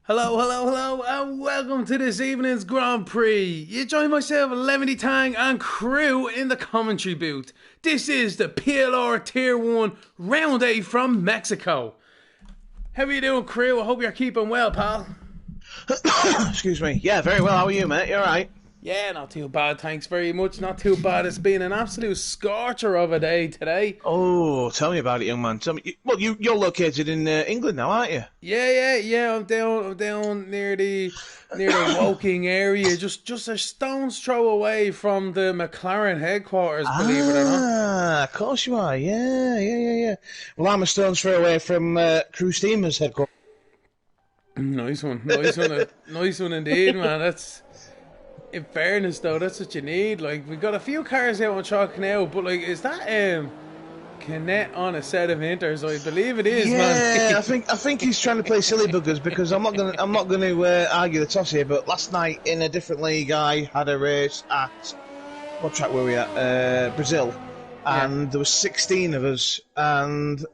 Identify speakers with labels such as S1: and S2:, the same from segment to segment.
S1: Hello, hello, hello, and welcome to this evening's Grand Prix. You join myself, Lemony Tang, and crew in the commentary booth. This is the PLR Tier 1 Round 8 from Mexico. How are you doing, crew? I hope you're keeping well, pal.
S2: Excuse me. Yeah, very well. How are you, mate? You alright?
S1: Yeah, not too bad, thanks very much. Not too bad. It's been an absolute scorcher of a day today.
S2: Oh, tell me about it, young man. Tell me. Well, you're located in England now, aren't you?
S1: Yeah. I'm down near the Woking area, just a stone's throw away from the McLaren headquarters. Believe it or not.
S2: Ah, of course you are. Yeah. Well, I'm a stone's throw away from Crew Steamer's headquarters.
S1: Nice one, nice one indeed, man. That's, in fairness though, that's what you need. Like, we've got a few cars out on track now, but like, is that Canet on a set of Inters? I believe it is, man.
S2: Yeah, I think he's trying to play silly buggers because I'm not gonna argue the toss here. But last night in a different league, I had a race at what track were we at? Brazil, and there was 16 of us, and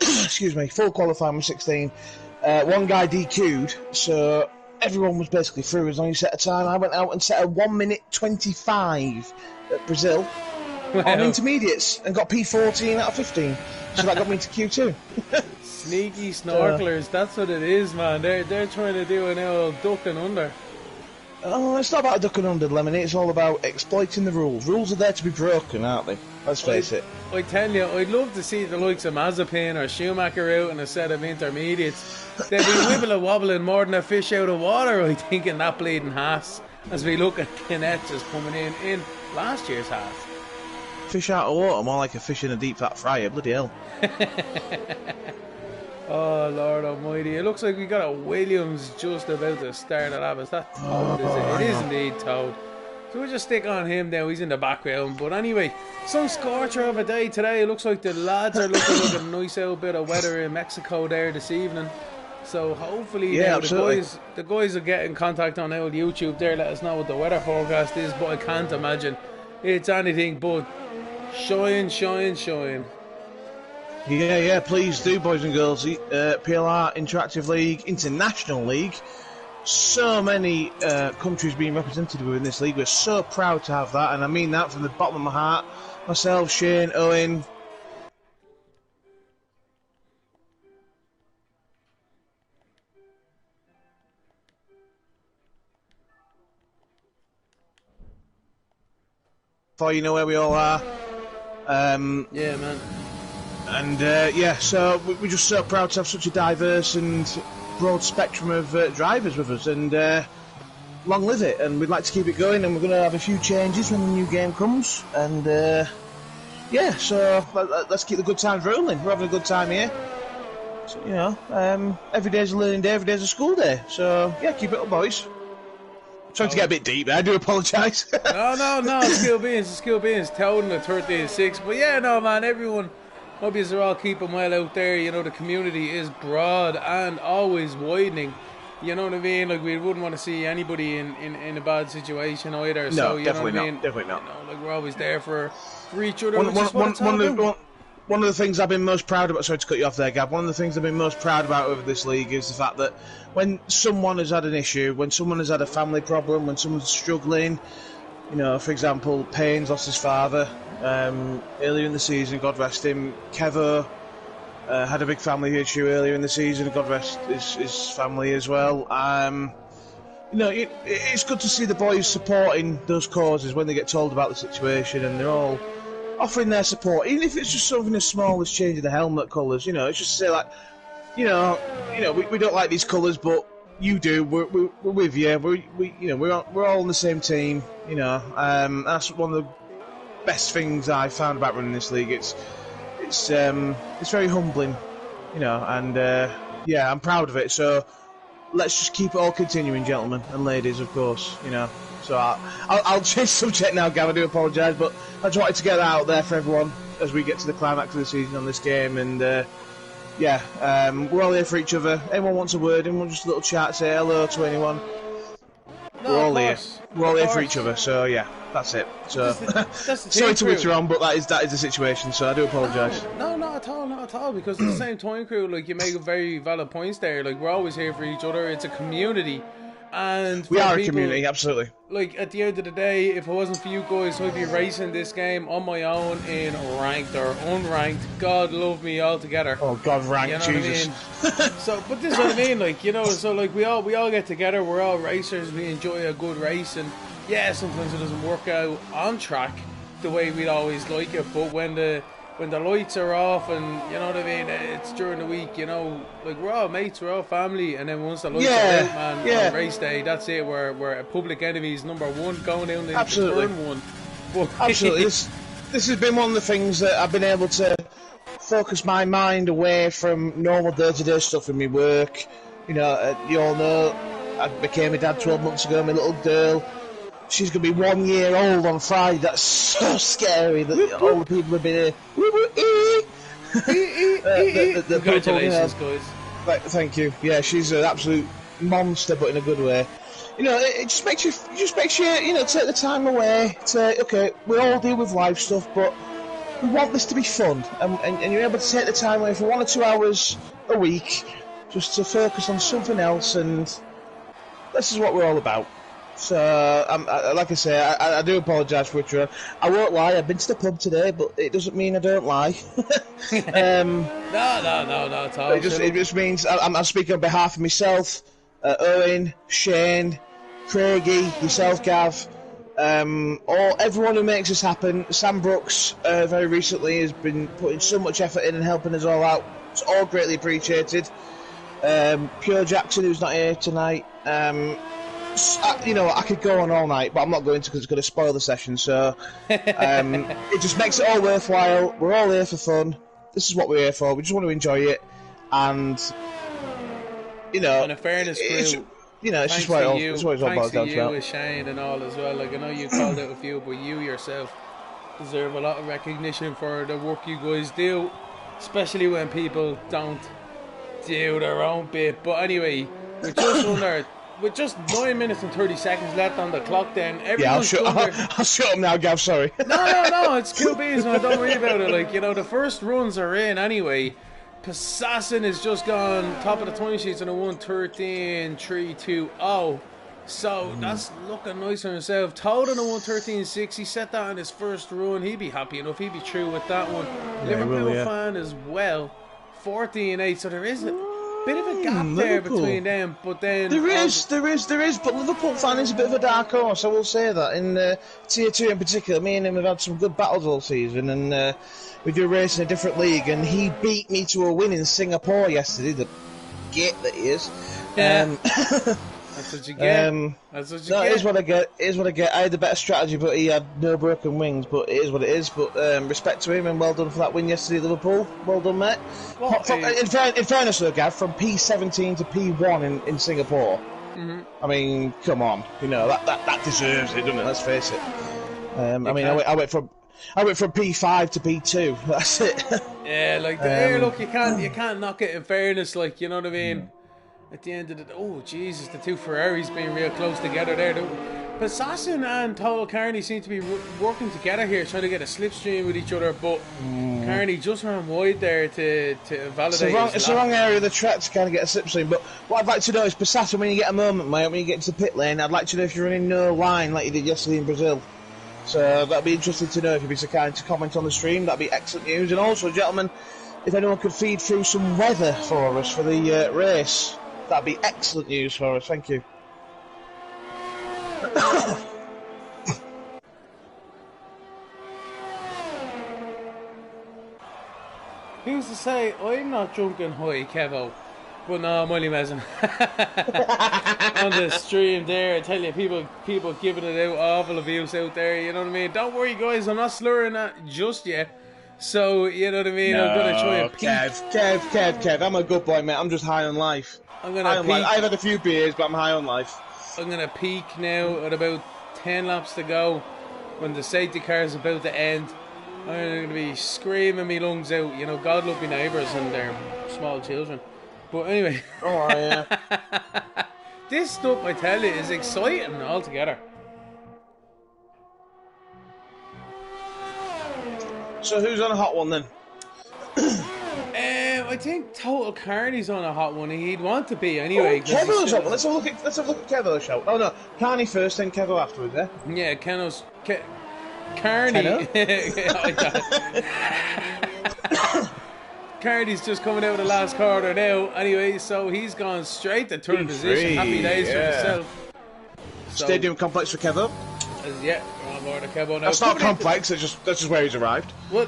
S2: excuse me, full qualifying was 16. One guy DQ'd, so everyone was basically through as long as he set a time. I went out and set a 1 minute 25 at Brazil on intermediates and got P14 out of 15. So that got me to Q2.
S1: Sneaky snorkelers, that's what it is, man. They're trying to do an old duck and under.
S2: Oh, it's not about ducking under, Lemony. It's all about exploiting the rules. Rules are there to be broken, aren't they? Let's face it.
S1: I tell you, I'd love to see the likes of Mazepin or Schumacher out in a set of intermediates. They'd be wibbling wobbling more than a fish out of water, I think, in that bleeding Haas, as we look at Canet just coming in last year's Haas.
S2: Fish out of water, more like a fish in a deep fat fryer, bloody hell.
S1: Oh, Lord almighty. It looks like we got a Williams just about to start at Is that Toad, is it? It is indeed Toad. So we'll just stick on him now. He's in the background. But anyway, some scorcher of a day today. It looks like the lads are looking like a nice old bit of weather in Mexico there this evening. So hopefully the guys will get in contact on old YouTube there. Let us know what the weather forecast is. But I can't imagine it's anything but shine.
S2: Yeah, please do, boys and girls. PLR Interactive League, International League. So many countries being represented within this league. We're so proud to have that, and I mean that from the bottom of my heart. Myself, Shane, Owen. Before you know where we all are.
S1: Yeah, man.
S2: And so we're just so proud to have such a diverse and broad spectrum of drivers with us, and long live it. And we'd like to keep it going, and we're going to have a few changes when the new game comes. And so let's keep the good times rolling. We're having a good time here. So, every day's a learning day, every day's a school day. So yeah, keep it up, boys. Trying to get a bit deep there, I do apologise.
S1: No, skill beans, Toad in the 36. But yeah, no, man, everyone, hope you are all keeping well out there. You know, the community is broad and always widening. You know what I mean? Like, we wouldn't want to see anybody in a bad situation either.
S2: No,
S1: so, you
S2: definitely
S1: know what I mean?
S2: not. Definitely not.
S1: You know, like, we're always there for each other.
S2: One of the things I've been most proud about, sorry to cut you off there, Gab, one of the things I've been most proud about over this league is the fact that when someone has had an issue, when someone has had a family problem, when someone's struggling, you know, for example, Payne's lost his father earlier in the season, God rest him. Kevo had a big family issue earlier in the season, God rest his family as well. You know, it's good to see the boys supporting those causes when they get told about the situation, and they're all offering their support, even if it's just something as small as changing the helmet colours. You know, it's just to say, like, we don't like these colours, but you do. We're with you. We're all on the same team. You know, that's one of the best things I found about running this league. It's very humbling, you know, and I'm proud of it. So let's just keep it all continuing, gentlemen and ladies, of course. You know. So I'll change subject now, Gav. I do apologise, but I just wanted to get that out there for everyone as we get to the climax of the season on this game. And we're all here for each other. Anyone wants a word? Anyone just a little chat? Say hello to anyone?
S1: No, of course.
S2: We're all here for each other. So yeah, that's it. So
S1: That's the
S2: sorry
S1: team
S2: to
S1: crew.
S2: witter on, but that is the situation. So I do apologise.
S1: No, not at all, not at all. Because at the same time, crew, like you make very valid points there. Like we're always here for each other. It's a community, and
S2: We are
S1: people,
S2: a community, absolutely.
S1: Like at the end of the day, if it wasn't for you guys, I'd be racing this game on my own in ranked or unranked. God love me altogether.
S2: Oh God, ranked,
S1: you know
S2: Jesus.
S1: What I mean? So, but this is what I mean. Like so like we all get together. We're all racers. We enjoy a good race, and yeah, sometimes it doesn't work out on track the way we'd always like it. But when the lights are off, and you know what I mean, it's during the week, like we're all mates, we're all family, and then once the lights are out, man, on race day, that's it. We're public enemies #1 going down the turn one. But
S2: Absolutely, this has been one of the things that I've been able to focus my mind away from normal day-to-day stuff in my work. You all know, I became a dad 12 months ago. My little girl, she's going to be 1 year old on Friday. That's so scary that all the people have been here.
S1: Congratulations, guys.
S2: Thank you. Yeah, she's an absolute monster, but in a good way. It just makes you take the time away to, okay, we all deal with life stuff, but we want this to be fun, and you're able to take the time away for 1 or 2 hours a week just to focus on something else, and this is what we're all about. So, like I say, I do apologise for it. I won't lie, I've been to the pub today, but it doesn't mean I don't lie.
S1: No, at all.
S2: It just means I'm speaking on behalf of myself, Owen, Shane, Craigie, yourself, Gav, everyone who makes this happen. Sam Brooks, very recently, has been putting so much effort in and helping us all out. It's all greatly appreciated. Pure Jackson, who's not here tonight. I could go on all night, but I'm not going to because it's going to spoil the session. So it just makes it all worthwhile. We're all here for fun. This is what we're here for. We just want to enjoy it, and
S1: in a fairness, crew,
S2: it's just what it's all
S1: thanks
S2: about.
S1: to you, with Shane and all as well. Like I know you called out a few, but you yourself deserve a lot of recognition for the work you guys do, especially when people don't do their own bit. But anyway, with just 9 minutes and 30 seconds left on the clock, then
S2: I'll shut up now, Gav, sorry.
S1: No, it's cool beans, man. Don't worry about it. Like, the first runs are in anyway. Passassin has just gone top of the time sheets on a 1:13.320. So that's looking nice for himself. Toad on a 1:13.6. He set that on his first run. He'd be happy enough. He'd be through with that one. Liverpool fan as well. 14.8. So there is a bit of a gap there between them, but then
S2: there is. But Liverpool fan is a bit of a dark horse. I will say that in Tier 2 in particular. Me and him have had some good battles all season, and we do race in a different league. And he beat me to a win in Singapore yesterday. The git that he is.
S1: Yeah. That's what you get. That's what you get.
S2: It is what I get. It is what I get. I had a better strategy, but he had no broken wings. But it is what it is. But respect to him, and well done for that win yesterday, Liverpool. Well done, mate. In fairness, though, Gav, from P17 to P1 in Singapore.
S1: Mm-hmm.
S2: I mean, come on. That deserves it, doesn't it? Let's face it. I went from P5 to P2. That's it.
S1: Yeah, look, you can't knock it. In fairness, like, you know what I mean. At the end of the Jesus, the two Ferraris being real close together there. Passassin and Total Carney seem to be working together here, trying to get a slipstream with each other, but Carney just ran wide there to validate.
S2: It's the wrong area of the track to kind of get a slipstream. But what I'd like to know is, Passassin, when you get a moment, mate, when you get into the pit lane, I'd like to know if you're running no line like you did yesterday in Brazil. So that'd be interesting to know if you'd be so kind to comment on the stream. That'd be excellent news. And also, gentlemen, if anyone could feed through some weather for us for the race. That'd be excellent news for us, thank you.
S1: Who's to say I'm not drunk and high, Kevo? But no, I'm only messing. On the stream there, I tell you, people giving it out, awful abuse out there, you know what I mean? Don't worry, guys, I'm not slurring that just yet. So, you know what I mean?
S2: No,
S1: I'm going to try and peek.
S2: Kev, I'm a good boy, mate. I'm just high on life.
S1: I'm going to peek.
S2: I've had a few beers, but I'm high on life.
S1: I'm going to peek now at about 10 laps to go. When the safety car is about to end, I'm going to be screaming my lungs out. God love me neighbours and their small children. But anyway.
S2: Oh, yeah.
S1: this stuff, I tell you, is exciting altogether.
S2: So who's on a hot one then?
S1: I think Total Carney's on a hot one. He'd want to be anyway.
S2: Kevo's on. Let's have a look at Kevo's show. Oh no, Carney first, then Kevo afterwards.
S1: Yeah, Carney. Carney's just coming out of the last quarter now. Anyway, so he's gone straight to third position. Happy days for himself.
S2: So, Stadium complex for Kevo.
S1: Yeah, on board Kevo now.
S2: That's not complex. That's just where he's arrived.
S1: Well,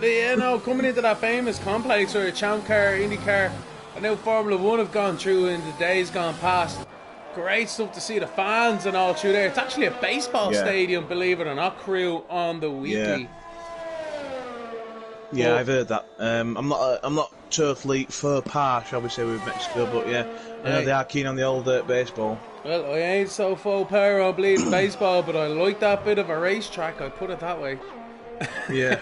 S1: coming into that famous complex where Champ Car, IndyCar, and now Formula One have gone through in the days gone past. Great stuff to see the fans and all through there. It's actually a baseball stadium, believe it or not, crew on the weekly.
S2: Yeah, I've heard that. I'm not totally faux pas, shall we say, with Mexico, but yeah, I know they are keen on the old baseball.
S1: Well, I ain't so faux pas on bleeding baseball, but I like that bit of a racetrack. I put it that way.
S2: Yeah.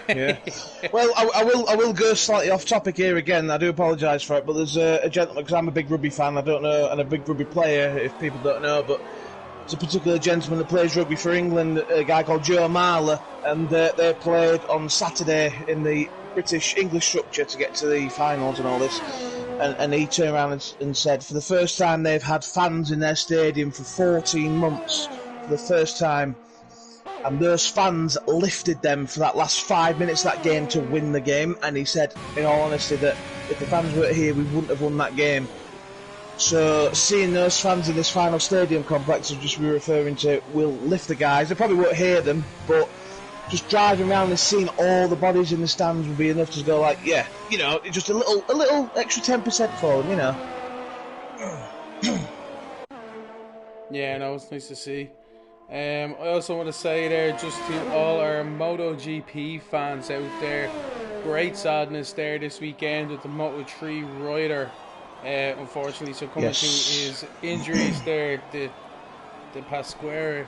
S2: Well, I will go slightly off topic here again. I do apologise for it, but there's a gentleman, because I'm a big rugby fan. I don't know, and a big rugby player, if people don't know, but there's a particular gentleman that plays rugby for England, a guy called Joe Marler, and they played on Saturday in the British-English structure to get to the finals and all this. And he turned around and said, for the first time they've had fans in their stadium for 14 months, for the first time. And those fans lifted them for that last 5 minutes of that game to win the game. And he said, in all honesty, that if the fans weren't here, we wouldn't have won that game. So seeing those fans in this final stadium complex, as just we were referring to, will lift the guys. They probably won't hear them, but just driving around and seeing all the bodies in the stands would be enough to go like, yeah, just a little extra 10% for them,
S1: Yeah, no, it's nice to see. I also want to say there, just to all our MotoGP fans out there, great sadness there this weekend with the Moto3 rider, unfortunately succumbing to his injuries there. The Pasquera,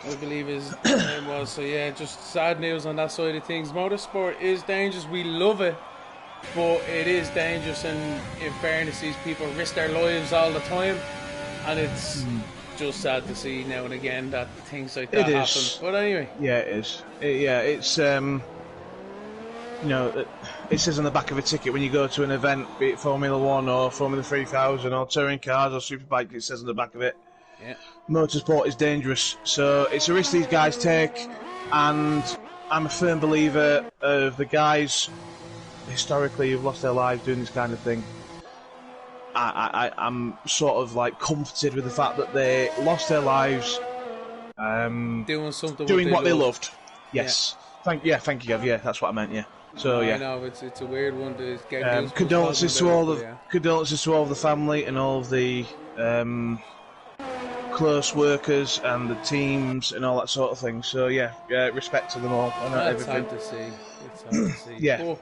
S1: I believe his name was. So yeah, just sad news on that side of things. Motorsport is dangerous. We love it, but it is dangerous. And in fairness, these people risk their lives all the time, and it's just sad to see now and again that things like that happen. But anyway,
S2: yeah, it is. It's it says on the back of a ticket when you go to an event, be it Formula 1 or Formula 3000 or touring cars or superbike, it says on the back of it.
S1: Yeah.
S2: Motorsport is dangerous, so it's a risk these guys take, and I'm a firm believer of the guys historically who've lost their lives doing this kind of thing. I'm sort of like comforted with the fact that they lost their lives doing what they loved. Yes.
S1: Yeah.
S2: Thank you, Gav. Yeah, that's what I meant. Yeah. So
S1: I know it's a weird one to get.
S2: Condolences to all the family and all of the close workers and the teams and all that sort of thing. So yeah, respect to them all.
S1: It's hard to see.
S2: Yeah.
S1: Oh.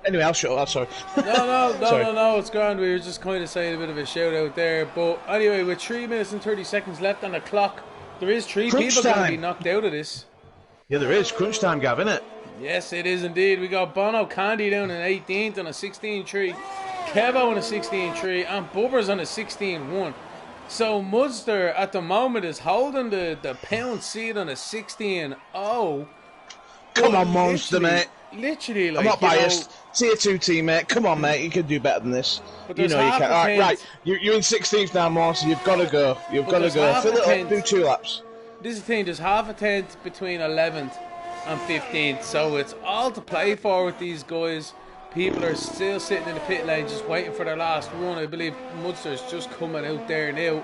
S2: Anyway, I'll shut up. Sorry.
S1: No, it's grand. We were just kind of saying a bit of a shout out there. But anyway, with 3 minutes and 30 seconds left on the clock, there is three people going to be knocked out of this.
S2: Yeah, there is. Crunch time, Gav, isn't it?
S1: Yes, it is indeed. We got Bono Candy down in 18th on a 16.3, Kevo on a 16.3, and Bubbers on a 16.1. So Munster at the moment is holding the pound seat on a 16.0.
S2: Come on, Monster, mate.
S1: Literally, like,
S2: I'm not biased. Tier 2 team, mate. Come on, mate. You can do better than this. You know you can. Right. You're in 16th now, Monster. You've got to go. You've got to go. Fill it up. Do 2 laps.
S1: This is the thing. There's half a tenth between 11th and 15th. So it's all to play for with these guys. People are still sitting in the pit lane just waiting for their last run. I believe Munster's just coming out there now.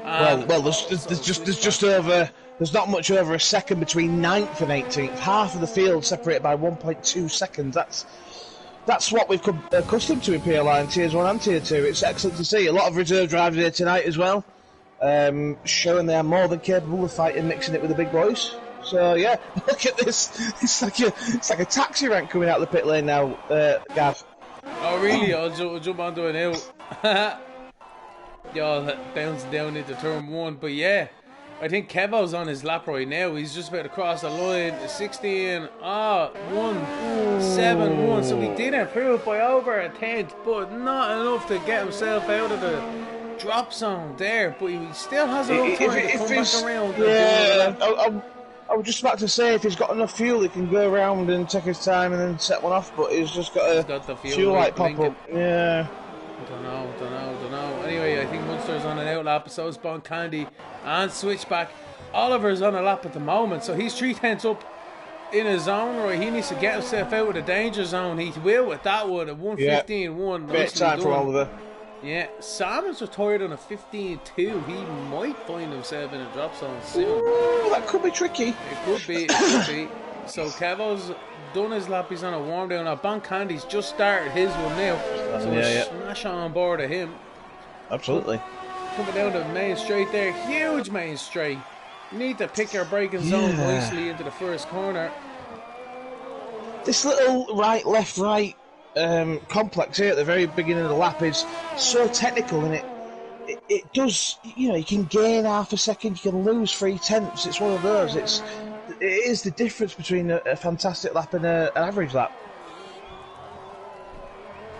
S2: Well, there's just over. There's not much over a second between 9th and 18th. Half of the field separated by 1.2 seconds. That's what we've come accustomed to in PLR and Tiers 1 and Tier 2. It's excellent to see. A lot of reserve drivers here tonight as well, showing they are more than capable of fighting, mixing it with the big boys. So yeah, look at this. It's like a taxi rank coming out of the pit lane now, Gav.
S1: Oh really? I'll jump onto it now. Y'all bouncing down into turn 1, but yeah. I think Kevo's on his lap right now. He's just about to cross the line. 16, 1-7-1. So he did improve by over a tenth, but not enough to get himself out of the drop zone there, but he still has enough time to come back around.
S2: I was just about to say, if he's got enough fuel, he can go around and take his time and then set one off, but he's just got
S1: the
S2: fuel light pop up. Yeah.
S1: Don't know. Anyway, I think Munster's on an outlap, so is Bon Candy and Switchback. Oliver's on a lap at the moment, so he's 3/10 up in a zone, right? He needs to get himself out of the danger zone. He will with that one, a 1:15.1.
S2: Bit time for Oliver.
S1: Yeah, Salmon's retired on a 15.2. He might find himself in a drop zone soon.
S2: Ooh, that could be tricky.
S1: It could be. So Kevo's done his lap. He's on a warm down. Now Bon Candy's just started his one now. So we'll smash on board of him.
S2: Absolutely.
S1: Coming down the main straight there. Huge main straight. You need to pick your braking zone nicely into the first corner.
S2: This little right, left, right complex here at the very beginning of the lap is so technical, and it does, you can gain half a second, you can lose 3/10. It's one of those. It is the difference between a fantastic lap and an average lap.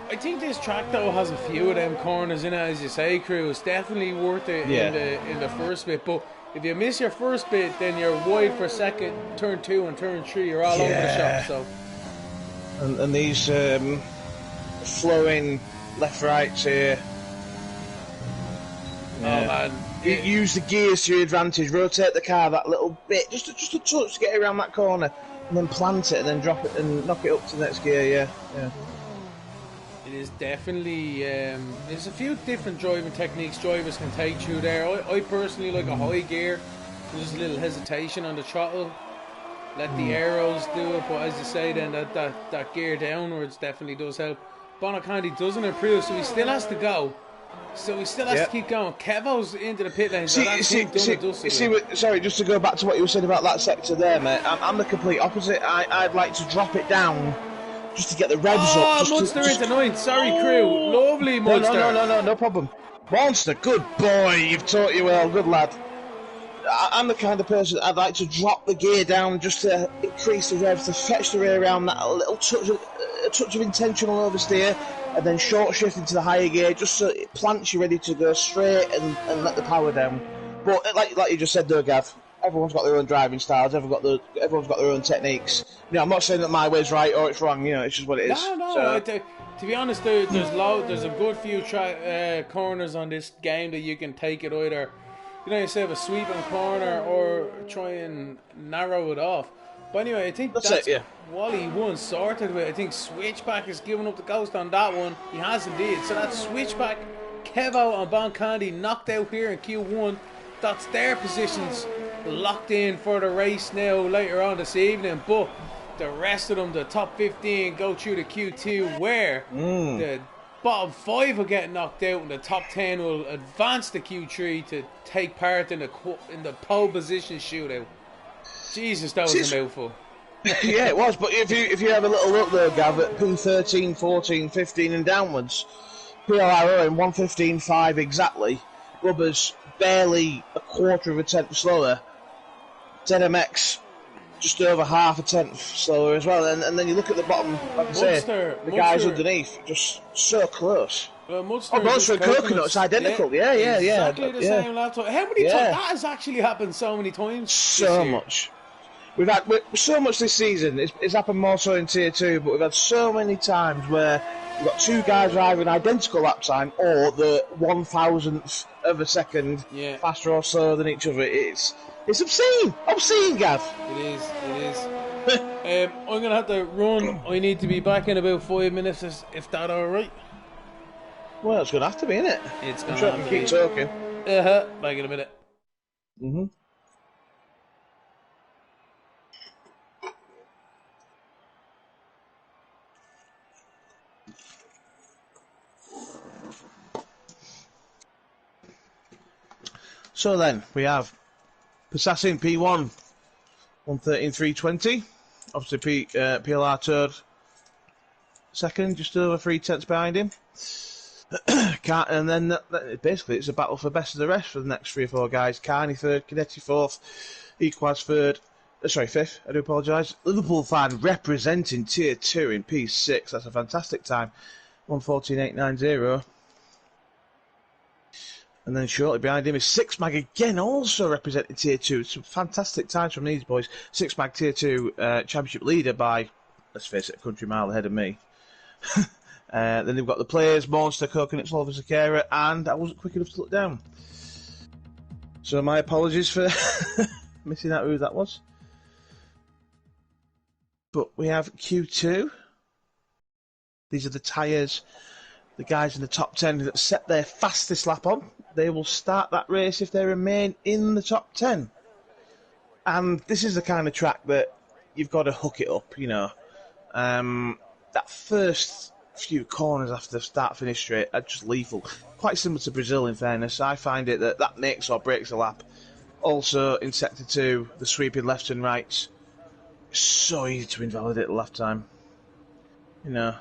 S1: I think this track though has a few of them corners in it, as you say, Crew. It's definitely worth it in the first bit, but if you miss your first bit, then you're wide for second, turn 2 and turn 3. You're all over the shop. So.
S2: And these flowing left rights here.
S1: Yeah. Oh man!
S2: Use the gears to your advantage. Rotate the car that little bit, just a touch to get around that corner, and then plant it, and then drop it and knock it up to the next gear. Yeah.
S1: It is definitely. There's a few different driving techniques drivers can take through there. I personally like a high gear. There's a little hesitation on the throttle. Let the arrows do it, but as you say, then that gear downwards definitely does help. Bon Candy doesn't improve, so he still has to go. So he still has to keep going. Kevo's into the pit lane.
S2: Sorry, just to go back to what you were saying about that sector there, mate. I'm the complete opposite. I'd like to drop it down just to get the revs up.
S1: Oh, Munster into 9th. Sorry, Crew. Lovely, Munster.
S2: No problem. Monster, good boy. You've taught you well. Good lad. I'm the kind of person I'd like to drop the gear down just to increase the revs, to fetch the rear around that a little touch of intentional oversteer, and then short shift into the higher gear just so it plants you ready to go straight and let the power down. But like you just said though, Gav, everyone's got their own driving styles, everyone's got their own techniques. I'm not saying that my way's right or it's wrong, it's just what it is.
S1: No, so, to be honest, there's a good few corners on this game that you can take it either, instead of a sweeping corner or try and narrow it off. But anyway, I think that's Wally 1 sorted with. I think Switchback is giving up the ghost on that one. He has indeed. So that's Switchback, Kevo and Bon Candy knocked out here in Q1. That's their positions locked in for the race now later on this evening. But the rest of them, the top 15, go through the Q2 where the bottom 5 will get knocked out and the top 10 will advance to Q3 to take part in the pole position shootout. Jesus, that was a mouthful.
S2: Yeah, it was, but if you have a little look there, Gav, at P13, 14, 15 and downwards, PLR in 1:15.5 exactly, Rubber's barely a quarter of a tenth slower, ZMX just over half a tenth slower as well, and then you look at the bottom, like I say, the guys underneath, just so close.
S1: Munster
S2: and Coconut's identical, yeah.
S1: Exactly the same laptop. How many times? That has actually happened so many times.
S2: So much. We've had so much this season. It's happened more so in Tier 2, but we've had so many times where we've got two guys driving identical lap time or the 1,000th of a second faster or slower than each other. It's obscene, Gav.
S1: It is. I'm going to have to run. I need to be back in about 5 minutes, if that's alright.
S2: Well, it's going to have to be, isn't it?
S1: It's going
S2: to have to keep talking.
S1: Back in a minute.
S2: Mm-hmm. So then, we have Passassin P1, 113.320. Obviously, PLR third, second, just over 3/10 behind him. And then, basically, it's a battle for best of the rest for the next 3 or 4 guys. Carney third, Cadetti fourth, Equaz fifth, I do apologise. Liverpool fan representing Tier 2 in P6. That's a fantastic time, 1:14.890. And then shortly behind him is Six Mag again, also representing Tier 2. Some fantastic times from these boys. Six Mag Tier 2 championship leader by, let's face it, a country mile ahead of me. Then they've got the players, Monster, Coconut, Slover, Sakara, and I wasn't quick enough to look down. So my apologies for missing out who that was. But we have Q2. These are the tyres, the guys in the top 10 that set their fastest lap on. They will start that race if they remain in the top 10. And this is the kind of track that you've got to hook it up, you know. That first few corners after the start-finish straight are just lethal. Quite similar to Brazil, in fairness. I find it that makes or breaks a lap. Also, in Sector 2, the sweeping left and rights. So easy to invalidate the lap time. You know.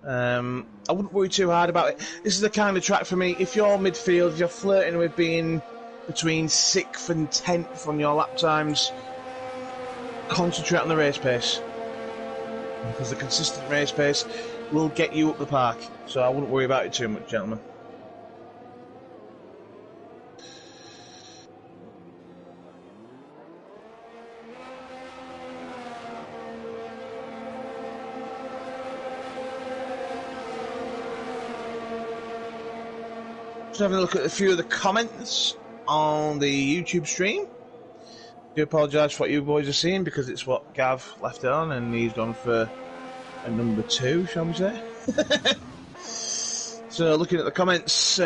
S2: I wouldn't worry too hard about it. This is the kind of track for me, if you're midfield, if you're flirting with being between 6th and 10th on your lap times, concentrate on the race pace. Because the consistent race pace will get you up the park. So I wouldn't worry about it too much, gentlemen. Just having a look at a few of the comments on the YouTube stream. I do apologise for what you boys are seeing because it's what Gav left it on and he's gone for a number 2, shall we say. So looking at the comments,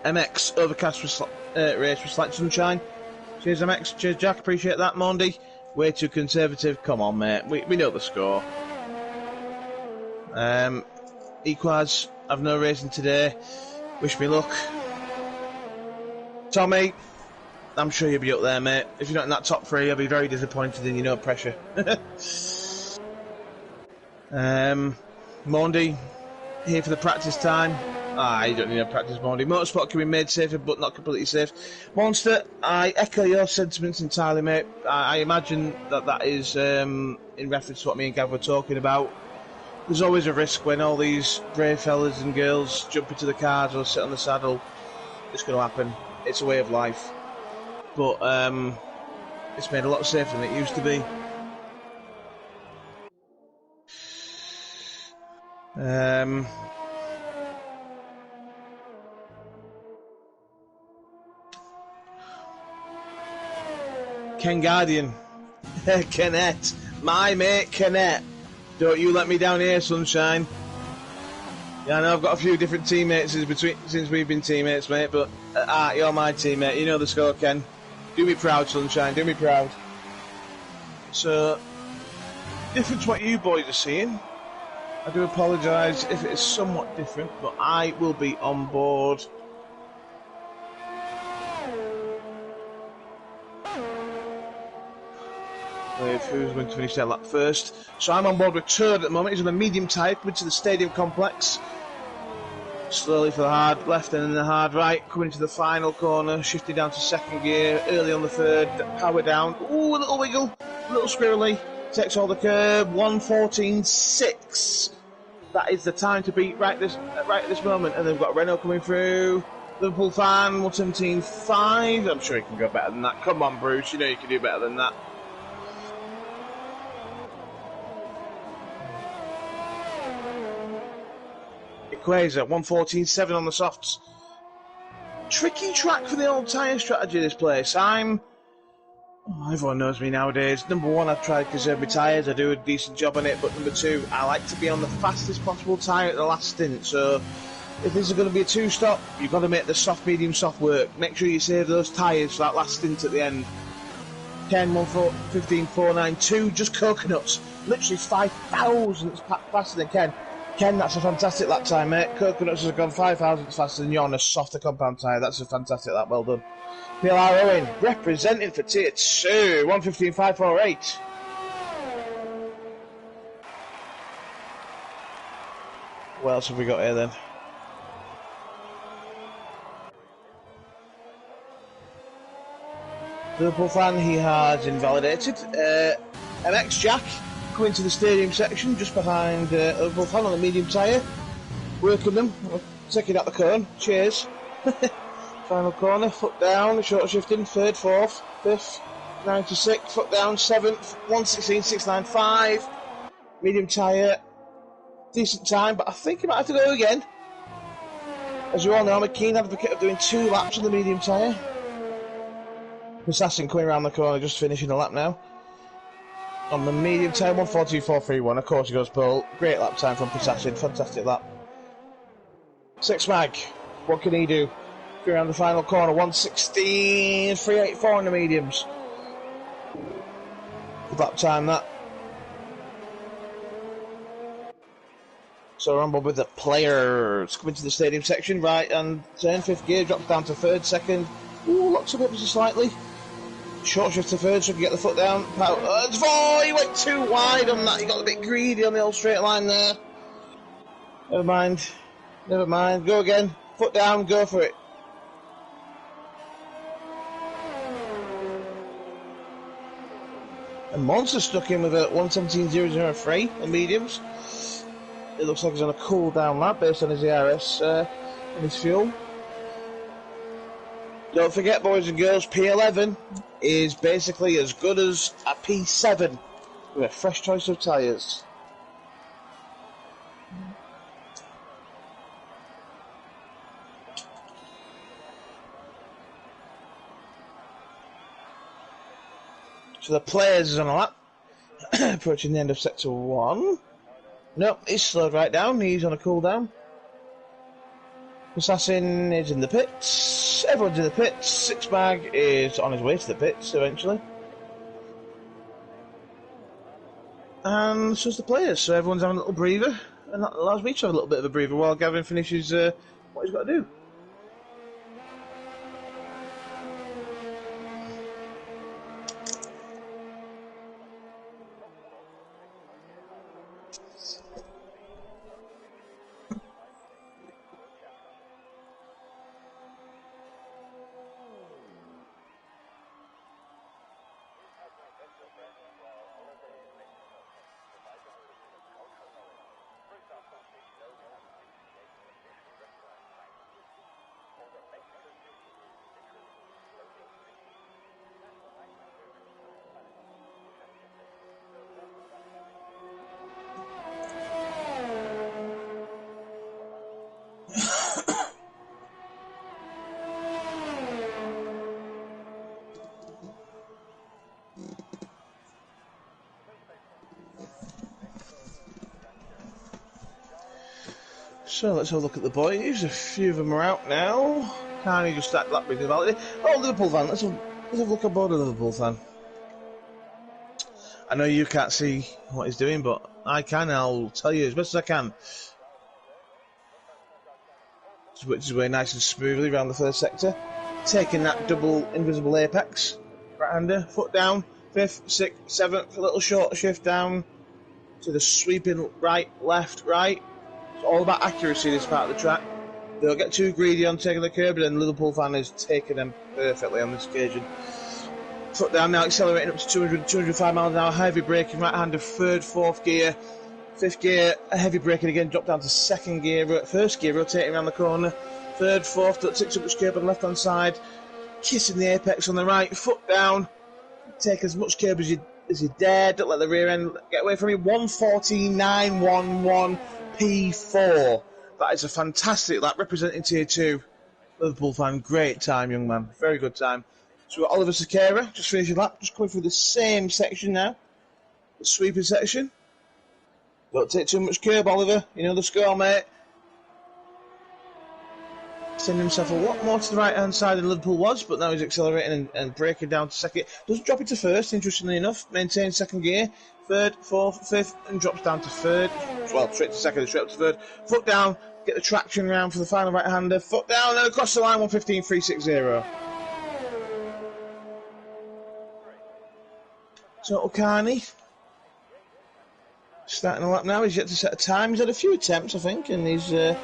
S2: MX overcast race with slight sunshine. Cheers MX, cheers Jack, appreciate that. Mondi, way too conservative, come on mate, we know the score. Equaz, I've no racing today, wish me luck. Tommy, I'm sure you'll be up there, mate. If you're not in that top 3, I'll be very disappointed in you, no pressure. Mondi, here for the practice time. You don't need no practice, Mondi. Motorsport can be made safer, but not completely safe. Monster, I echo your sentiments entirely, mate. I imagine that is in reference to what me and Gav were talking about. There's always a risk when all these brave fellas and girls jump into the cars or sit on the saddle. It's going to happen. It's a way of life. But it's made a lot safer than it used to be. Ken Guardian. Kenneth. My mate Kenneth. Don't you let me down here, sunshine. Yeah, I know I've got a few different teammates since we've been teammates, mate, but you're my teammate. You know the score, Ken. Do me proud, sunshine. Do me proud. So, different to what you boys are seeing. I do apologise if it is somewhat different, but I will be on board. With who's going to finish their lap first. So I'm on board with Turd at the moment. He's on a medium tyre, coming to the stadium complex. Slowly for the hard left and then the hard right, coming into the final corner, shifting down to second gear, early on the third, power down. Ooh, a little wiggle, a little squirrely, takes all the curb, 1:14.6. That is the time to beat right at this moment. And they've got Renault coming through. Liverpool fan, 1:17.5. I'm sure he can go better than that. Come on, Bruce, you know you can do better than that. Quasar, 1:14.7 on the softs. Tricky track for the old tyre strategy, this place. Everyone knows me nowadays. Number 1, I've tried to conserve my tyres. I do a decent job on it. But number 2, I like to be on the fastest possible tyre at the last stint. So if this is going to be a 2-stop, you've got to make the soft, medium, soft work. Make sure you save those tyres for that last stint at the end. Ken, 1:15.492, just coconuts. Literally 5 thousandths faster than Ken. Ken, that's a fantastic lap time, mate. Coconuts has gone 5 thousandths faster than you on a softer compound tyre. That's a fantastic lap, well done. PLR Owen, representing for Tier 2, 1:15.548. What else have we got here then? Liverpool fan, he has invalidated. MX Jack coming to the stadium section just behind Liverpool fan on the medium tyre. Working them. Taking out the cone. Cheers. Final corner, foot down, short shifting, third, fourth, fifth, 96, foot down, seventh, 116, 695. Medium tyre, decent time, but I think he might have to go again. As you all know, I'm a keen advocate of doing 2 laps on the medium tyre. Assassin coming around the corner, just finishing a lap now. On the medium tyre, 142.431. Of course, he goes pole. Great lap time from Assassin, fantastic lap. Six Mag, what can he do? Go around the final corner, 116.384 in the mediums. Good lap time, that. So Rumble with the players coming to the stadium section, right, and turn, 5th gear, drops down to 3rd, 2nd. Ooh, locks up ever so slightly. Short shift to 3rd, so he can get the foot down. Oh, he went too wide on that. He got a bit greedy on the old straight line there. Never mind. Never mind. Go again. Foot down, go for it. And Monster stuck in with a 117.003 on mediums. It looks like he's on a cool down lap based on his ERS and his fuel. Don't forget, boys and girls, P11 is basically as good as a P7 with a fresh choice of tyres. So the players is on a lap, approaching the end of sector 1. Nope, he's slowed right down, he's on a cool down. Assassin is in the pits, everyone's in the pits, Six Mag is on his way to the pits eventually. And so's the players, so everyone's having a little breather, and that allows me to have a little bit of a breather while Gavin finishes what he's got to do. So let's have a look at the boys. A few of them are out now. Can't just stack that big about it. Oh, Liverpool fan. Let's have a look aboard a Liverpool fan. I know you can't see what he's doing, but I can. I'll tell you as best as I can. Which is way nice and smoothly around the first sector. Taking that double invisible apex. Right-hander, foot down. 5th, 6th, 7th. A little short shift down to the sweeping right, left, right. It's all about accuracy, this part of the track. They'll get too greedy on taking the curb, but then Liverpool fan is taking them perfectly on this occasion. Foot down now, accelerating up to 200, 205 miles an hour, heavy braking, right hand of 3rd, 4th gear. 5th gear, heavy braking again, drop down to 2nd gear, 1st gear, rotating around the corner. 3rd, 4th, don't take too much curb on the left hand side. Kissing the apex on the right, foot down. Take as much curb as you dare, don't let the rear end get away from you. 1:49.11 P4. That is a fantastic lap, representing Tier 2. Liverpool fan, great time, young man. Very good time. So we've got Oliver Sakara, just finished your lap, just coming through the same section now. The sweeping section. Don't take too much curb, Oliver. You know the score, mate. Sending himself a lot more to the right-hand side than Liverpool was, but now he's accelerating and braking down to 2nd. Doesn't drop it to 1st, interestingly enough. Maintains 2nd gear. 3rd, 4th, 5th, and drops down to 3rd. Well, straight to 2nd, straight up to 3rd. Foot down, get the traction round for the final right-hander. Foot down, and across the line, 1:15.360. So Okani starting a lap now. He's yet to set a time. He's had a few attempts, I think, and he's either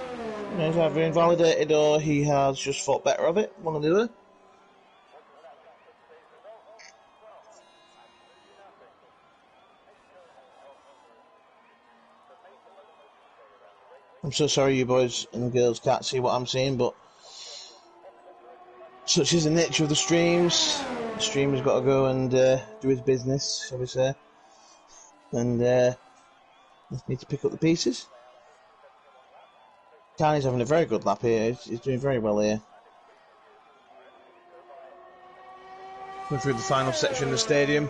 S2: invalidated or he has just thought better of it, one or the other. so sorry you boys and girls can't see what I'm seeing, but such is the nature of the streams. The streamer's got to go and do his business, shall we say. And need to pick up the pieces. Carney's having a very good lap here. He's doing very well here. Going through the final section of the stadium.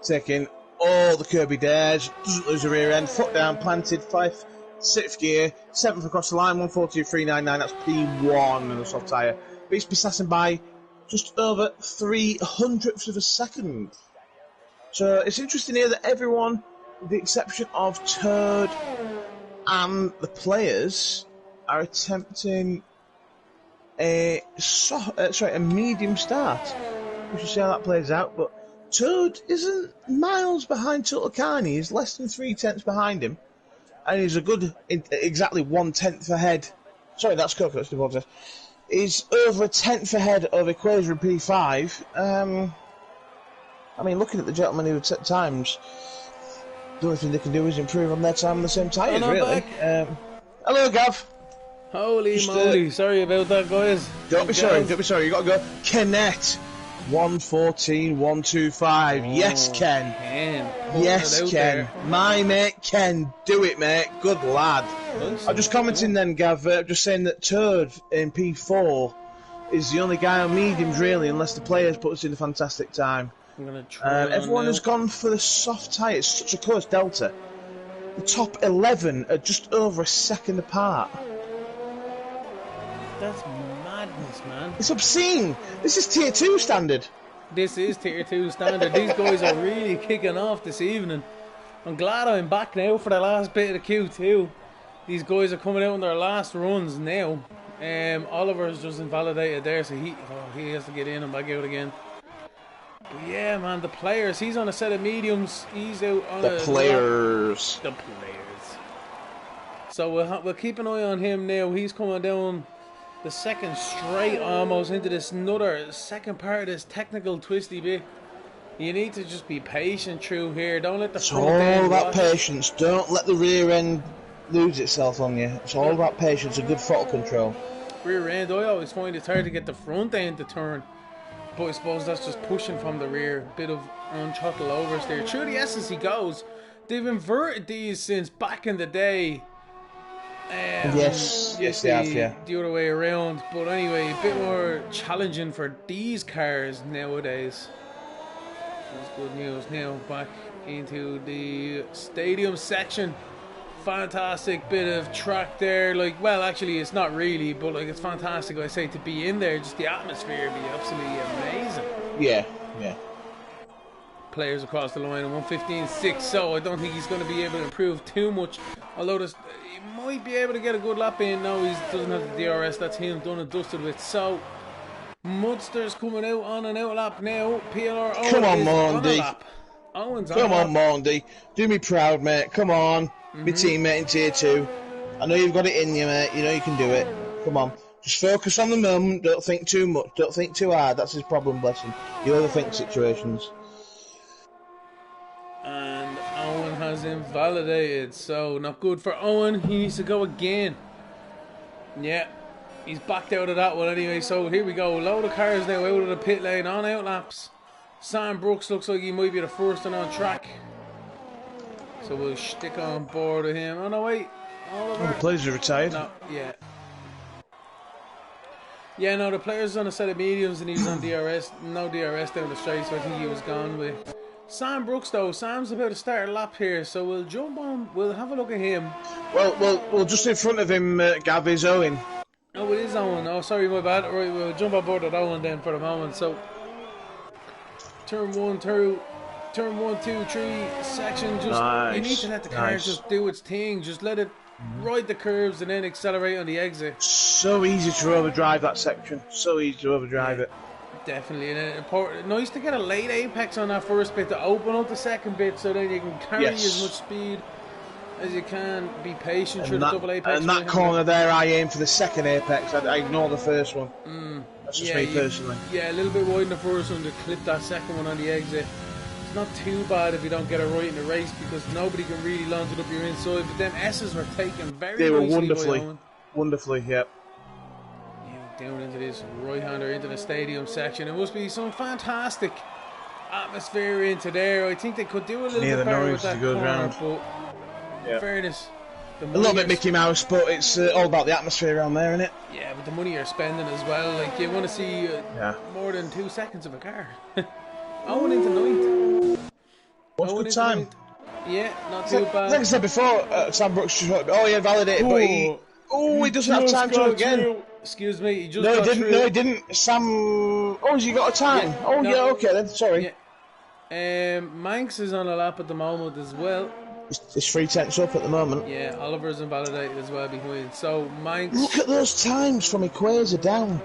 S2: Taking all the Kirby dares. Doesn't lose the rear end. Foot down, planted, 5th, 6th gear. 7th across the line, 142.399. That's P1 in the soft tyre. Beats Pissassen by just over 300ths of a second. So it's interesting here that everyone, with the exception of Turd and the players, are attempting a medium start. We should see how that plays out. But Turd isn't miles behind Total Carney. He's less than 3/10 behind him, and he's a good exactly 1/10 ahead. Sorry, that's Coco. That's the He's over a 10th ahead of Equator in P5. I mean, looking at the gentlemen who set times, the only thing they can do is improve on their time on the same tyres, really. Hello, Gav.
S1: Holy moly, sorry about that, guys.
S2: Don't be sorry, you got to go. Kenneth, 1:14.125. Yes, Ken. Yes, Ken. My mate Ken, do it, mate. Good lad. I'm just commenting then, Gav, just saying that Turd in P4 is the only guy on mediums, really, unless the players put us in a fantastic time.
S1: I'm gonna try
S2: everyone has gone for the soft tyre. It's such a close delta. The top 11 are just over a second apart.
S1: That's madness, man.
S2: It's obscene. This is Tier 2 standard.
S1: This is Tier 2 standard. These guys are really kicking off this evening. I'm glad I'm back now for the last bit of the Q2. These guys are coming out on their last runs now. Oliver's just invalidated there, so he has to get in and back out again. But yeah, man, the players. He's on a set of mediums. He's out on
S2: the players.
S1: The players. So we'll keep an eye on him now. He's coming down the second straight almost into this another second part of this technical twisty bit. You need to just be patient through here. Don't let the front end.
S2: It's all about patience. Don't let the rear end lose itself on you. It's all about patience and good throttle control.
S1: Rear end, I always find it's hard to get the front end to turn. But I suppose that's just pushing from the rear. Bit of unthrottle oversteer. Through the essence he goes. They've inverted these since back in the day.
S2: Yes, they have, yeah.
S1: The other way around. But anyway, a bit more challenging for these cars nowadays. That's good news. Now back into the stadium section. Fantastic bit of track there. Like, well, actually it's not really, but like it's fantastic, I say, to be in there. Just the atmosphere would be absolutely amazing.
S2: Yeah.
S1: Players across the line at 1:15.6, so I don't think he's going to be able to improve too much. Although he might be able to get a good lap in. No, he doesn't have the DRS. That's him done and dusted with. So Mudster's coming out on an out lap now. PLR Owen
S2: come on,
S1: is
S2: Mondy.
S1: on a lap. Owen's
S2: come
S1: on,
S2: Mondy. Do me proud, mate. Come on. My teammate in Tier 2. I know you've got it in you, mate. You know you can do it. Come on. Just focus on the moment. Don't think too much. Don't think too hard. That's his problem, bless him. You overthink situations.
S1: And Owen has invalidated. So, not good for Owen. He needs to go again. Yeah. He's backed out of that one anyway. So, here we go. A load of cars now out of the pit lane on out laps. Sam Brooks looks like he might be the first one on track. So we'll stick on board with him. Oh no, wait. Oliver.
S2: The players are retired.
S1: No, no, the player's on a set of mediums and he's on DRS. No DRS down the straight, so I think he was gone with Sam Brooks though. Sam's about to start a lap here, so we'll jump on. We'll have a look at him.
S2: Well, just in front of him, Gav, is Owen.
S1: Oh, it is Owen. Oh, sorry, my bad. Right, we'll jump on board with Owen then for the moment. So, turn 1, 2, 3 section. Just
S2: nice.
S1: You need to let the car just do its thing. Just let it ride the curves and then accelerate on the exit.
S2: So easy to overdrive that section. So easy to overdrive it.
S1: Definitely. And nice to get a late apex on that first bit to open up the second bit, so then you can carry as much speed as you can. Be patient through the double apex.
S2: And that corner there, I aim for the second apex. I ignore the first one. That's just me personally.
S1: Yeah, a little bit wide in the first one to clip that second one on the exit. It's not too bad if you don't get it right in the race because nobody can really launch it up your inside. But them S's were taken very
S2: They were
S1: nicely by Owen.
S2: wonderfully, yep.
S1: Down into this right-hander into the stadium section. It must be some fantastic atmosphere into there. I think they could do a little bit better with that corner, but in fairness,
S2: a little bit Mickey Mouse, but it's all about the atmosphere around there, isn't it?
S1: Yeah, but the money you're spending as well. Like you want to see more than 2 seconds of a car. Owen into ninth.
S2: What's good time?
S1: Ninth. Yeah, not too bad.
S2: Like I said before, Sam Brooks just validated, but he doesn't have time to again.
S1: Excuse me, he just got through.
S2: No, he didn't. Sam. Oh, has he got a time? Yeah, okay then. Sorry.
S1: Yeah. Manx is on a lap at the moment as well.
S2: It's 3 tenths up at the moment.
S1: Yeah, Oliver's invalidated as well behind. So Manx.
S2: Look at those times from Equator down.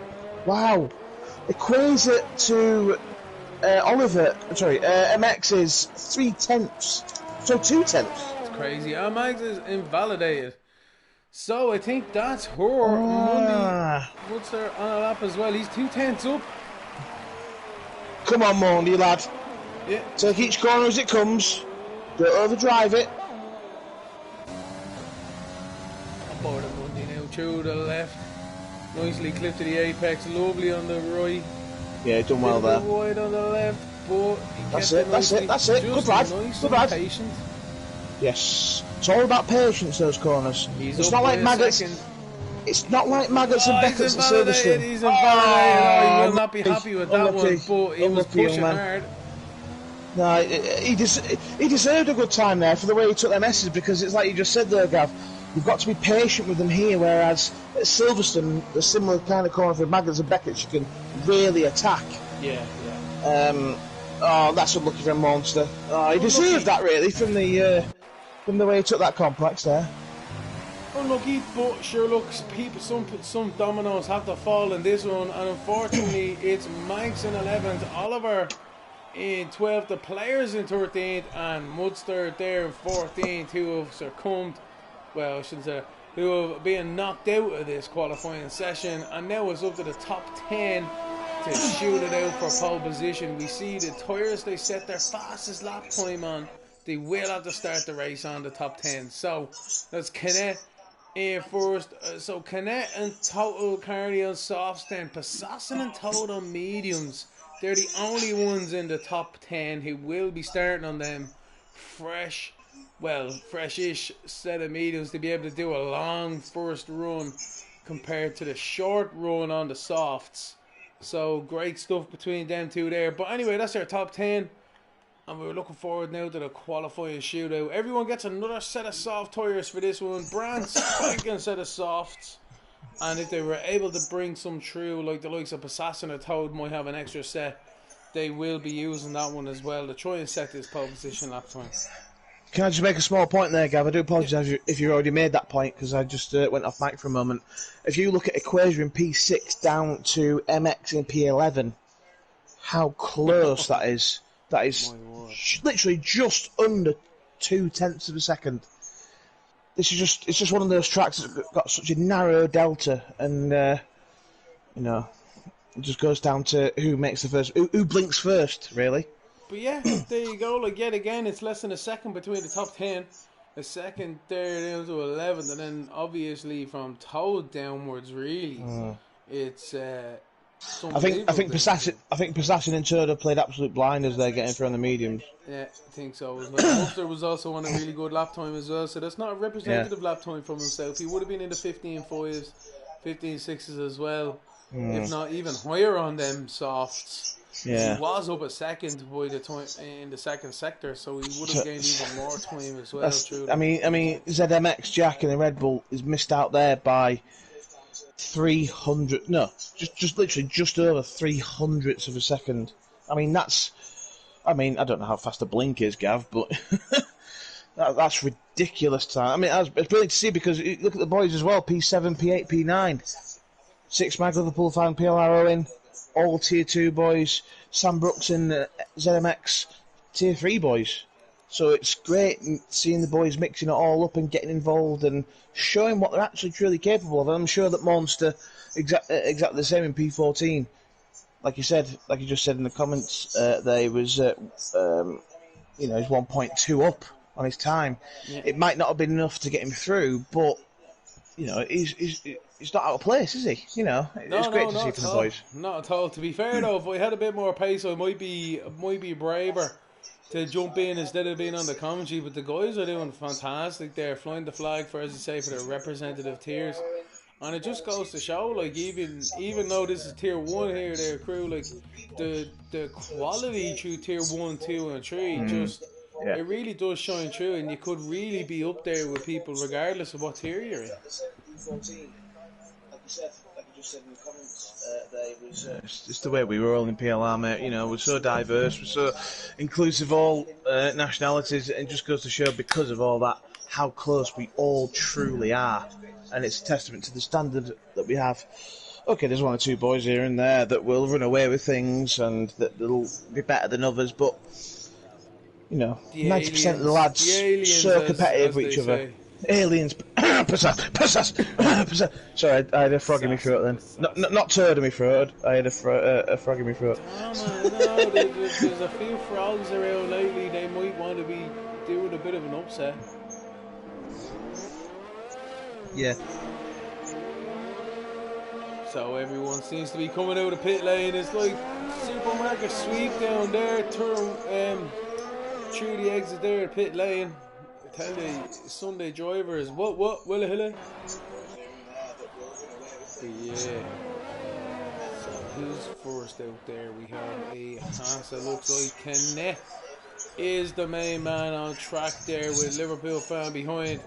S2: Wow. Equator to Oliver. Sorry, MX is 3 tenths. So 2 tenths.
S1: It's crazy. Manx is invalidated. So I think that's her. Mundy Woodster on a lap as well. He's 2 tenths up.
S2: Come on, Mundy, lad.
S1: Yeah.
S2: Take each corner as it comes. Don't overdrive it.
S1: Aboard of Mundy now, through the left. Nicely clipped to the apex. Lovely on the right.
S2: Yeah, done well there.
S1: Wide on the left, but
S2: that's it. Good lad. Good lad.
S1: Patient.
S2: Yes, it's all about patience. Those corners.
S1: It's not like maggots.
S2: It's not like maggots and Beckett's at Silverstone.
S1: He's invalidated. He will not be happy with that one, but he was pushing hard.
S2: No, he deserved a good time there for the way he took them S's, because it's like you just said there, Gav. You've got to be patient with them here, whereas at Silverstone, the similar kind of corner for maggots and Beckett's, you can really attack.
S1: Yeah.
S2: That's unlucky for a monster. He deserved that really from the way he took that complex there.
S1: Unlucky, but sure, look, people, some dominoes have to fall in this one, and unfortunately, it's Manx in 11th, Oliver in 12th, the players in 13th, and Mudster there in 14th, who have succumbed. Well, I shouldn't say that, who have been knocked out of this qualifying session, and now it's up to the top 10 to shoot it out for pole position. We see the tyres they set their fastest lap time on. They will have to start the race on the top 10. So that's Canet in first. So Canet and Total Carney on softs, then Passassin and Total mediums. They're the only ones in the top 10 who will be starting on them fresh. Well, fresh-ish set of mediums to be able to do a long first run compared to the short run on the softs. So great stuff between them two there. But anyway, that's our top 10. And we're looking forward now to the qualifying shootout. Everyone gets another set of soft tyres for this one. Brand spanking set of softs. And if they were able to bring some through, like the likes of Assassin or Toad might have an extra set, they will be using that one as well to try and set this pole position lap time.
S2: Can I just make a small point there, Gav? I do apologise if you already made that point, because I just went off mic for a moment. If you look at Equator in P6 down to MX in P11, how close that is. That is literally just under 2 tenths of a second. It's just one of those tracks that's got such a narrow delta, and it just goes down to who makes the first, who blinks first, really.
S1: But yeah, there you go. Like yet again, it's less than a second between the top 10. A second there down to 11th, and then obviously from Toad downwards, really, it's. I
S2: think Passassin and Turner played absolute blind as they're getting through on the mediums.
S1: Yeah, I think so as well. Monster was also on a really good lap time as well, so that's not a representative lap time from himself. He would have been in the 15.5s, 15.6s as well, if not even higher on them softs. Yeah. He was up a second by the time in the second sector, so he would have gained even more time as well.
S2: I mean, ZMX Jack in the Red Bull is missed out there by 300. No, just literally just over 300ths of a second. I mean, I don't know how fast a blink is, Gav, but that's ridiculous time. I mean, it's brilliant to see, because look at the boys as well. P7, P8, P9, 6 Mag Liverpool fan, PLR Owen. All Tier 2 boys, Sam Brooks in the ZMX Tier 3 boys. So it's great seeing the boys mixing it all up and getting involved and showing what they're actually truly capable of. And I'm sure that Monster, exactly the same in P14. Like you just said in the comments, there was you know, he's 1.2 up on his time.
S1: Yeah.
S2: It might not have been enough to get him through, but you know, he's not out of place, is he? You know, it's great to see from the boys.
S1: Not at all. To be fair though, if I had a bit more pace, I might be braver to jump in instead of being on the commentary. But the guys are doing fantastic. They're flying the flag for, as you say, for their representative tiers. And it just goes to show, like, even though this is tier 1 here, their crew, like, the quality through tier 1, 2 and 3 just it really does shine through, and you could really be up there with people regardless of what tier you're in.
S2: It's just the way we roll in PLR, mate. You know, we're so diverse, we're so inclusive, all nationalities, and it just goes to show, because of all that, how close we all truly are. And it's a testament to the standard that we have. Okay, there's 1 or 2 boys here and there that will run away with things and that'll be better than others, but you know, 90% of the lads so competitive with each other. Aliens, possess. Sorry, I had a frog in my throat then. Not turd in my throat. I had a frog in my throat.
S1: No, there's a few frogs around lately. They might want to be doing a bit of an upset.
S2: Yeah.
S1: So everyone seems to be coming out of pit lane. It's like supermarket sweep down there, through the exit there at pit lane. I tell you, Sunday drivers, what, Willie Hilly? Yeah. So who's first out there? We have a Haas. It looks like Kenneth is the main man on track there with Liverpool fan behind.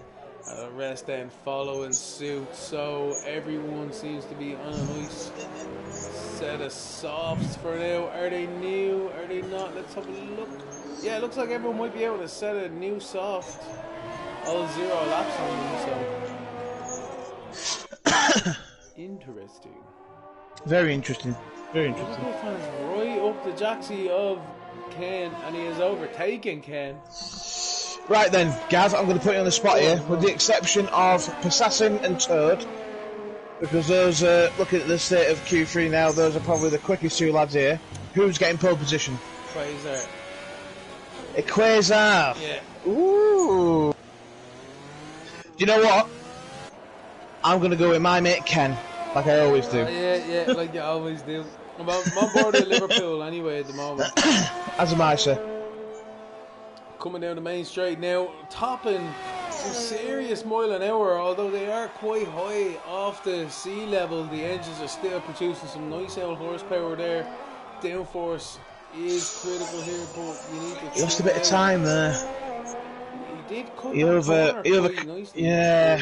S1: The rest then following suit, so everyone seems to be on a nice set of softs for now. Are they new? Are they not? Let's have a look. Yeah, it looks like everyone might be able to set a new soft. All 0 laps on them, so interesting.
S2: Very interesting. Very interesting.
S1: Liverpool fans right up the jacksie of Ken, and he has overtaken Ken.
S2: Right then, Gav, I'm going to put you on the spot here, with the exception of Persassin and Toad, because those, looking at the state of Q3 now, those are probably the quickest 2 lads here. Who's getting pole position?
S1: Quasar.
S2: A Quasar?
S1: Yeah.
S2: Ooh. Do you know what? I'm going to go with my mate Ken, like I always do.
S1: Yeah, like you always do. I'm on board with Liverpool anyway at the moment.
S2: As am I, sir.
S1: Coming down the main straight now, topping some serious mile an hour, although they are quite high off the sea level. The engines are still producing some nice old horsepower there. Downforce is critical here, but you need to...
S2: He lost a bit of time there.
S1: He did cut the corner quite nicely.
S2: Yeah.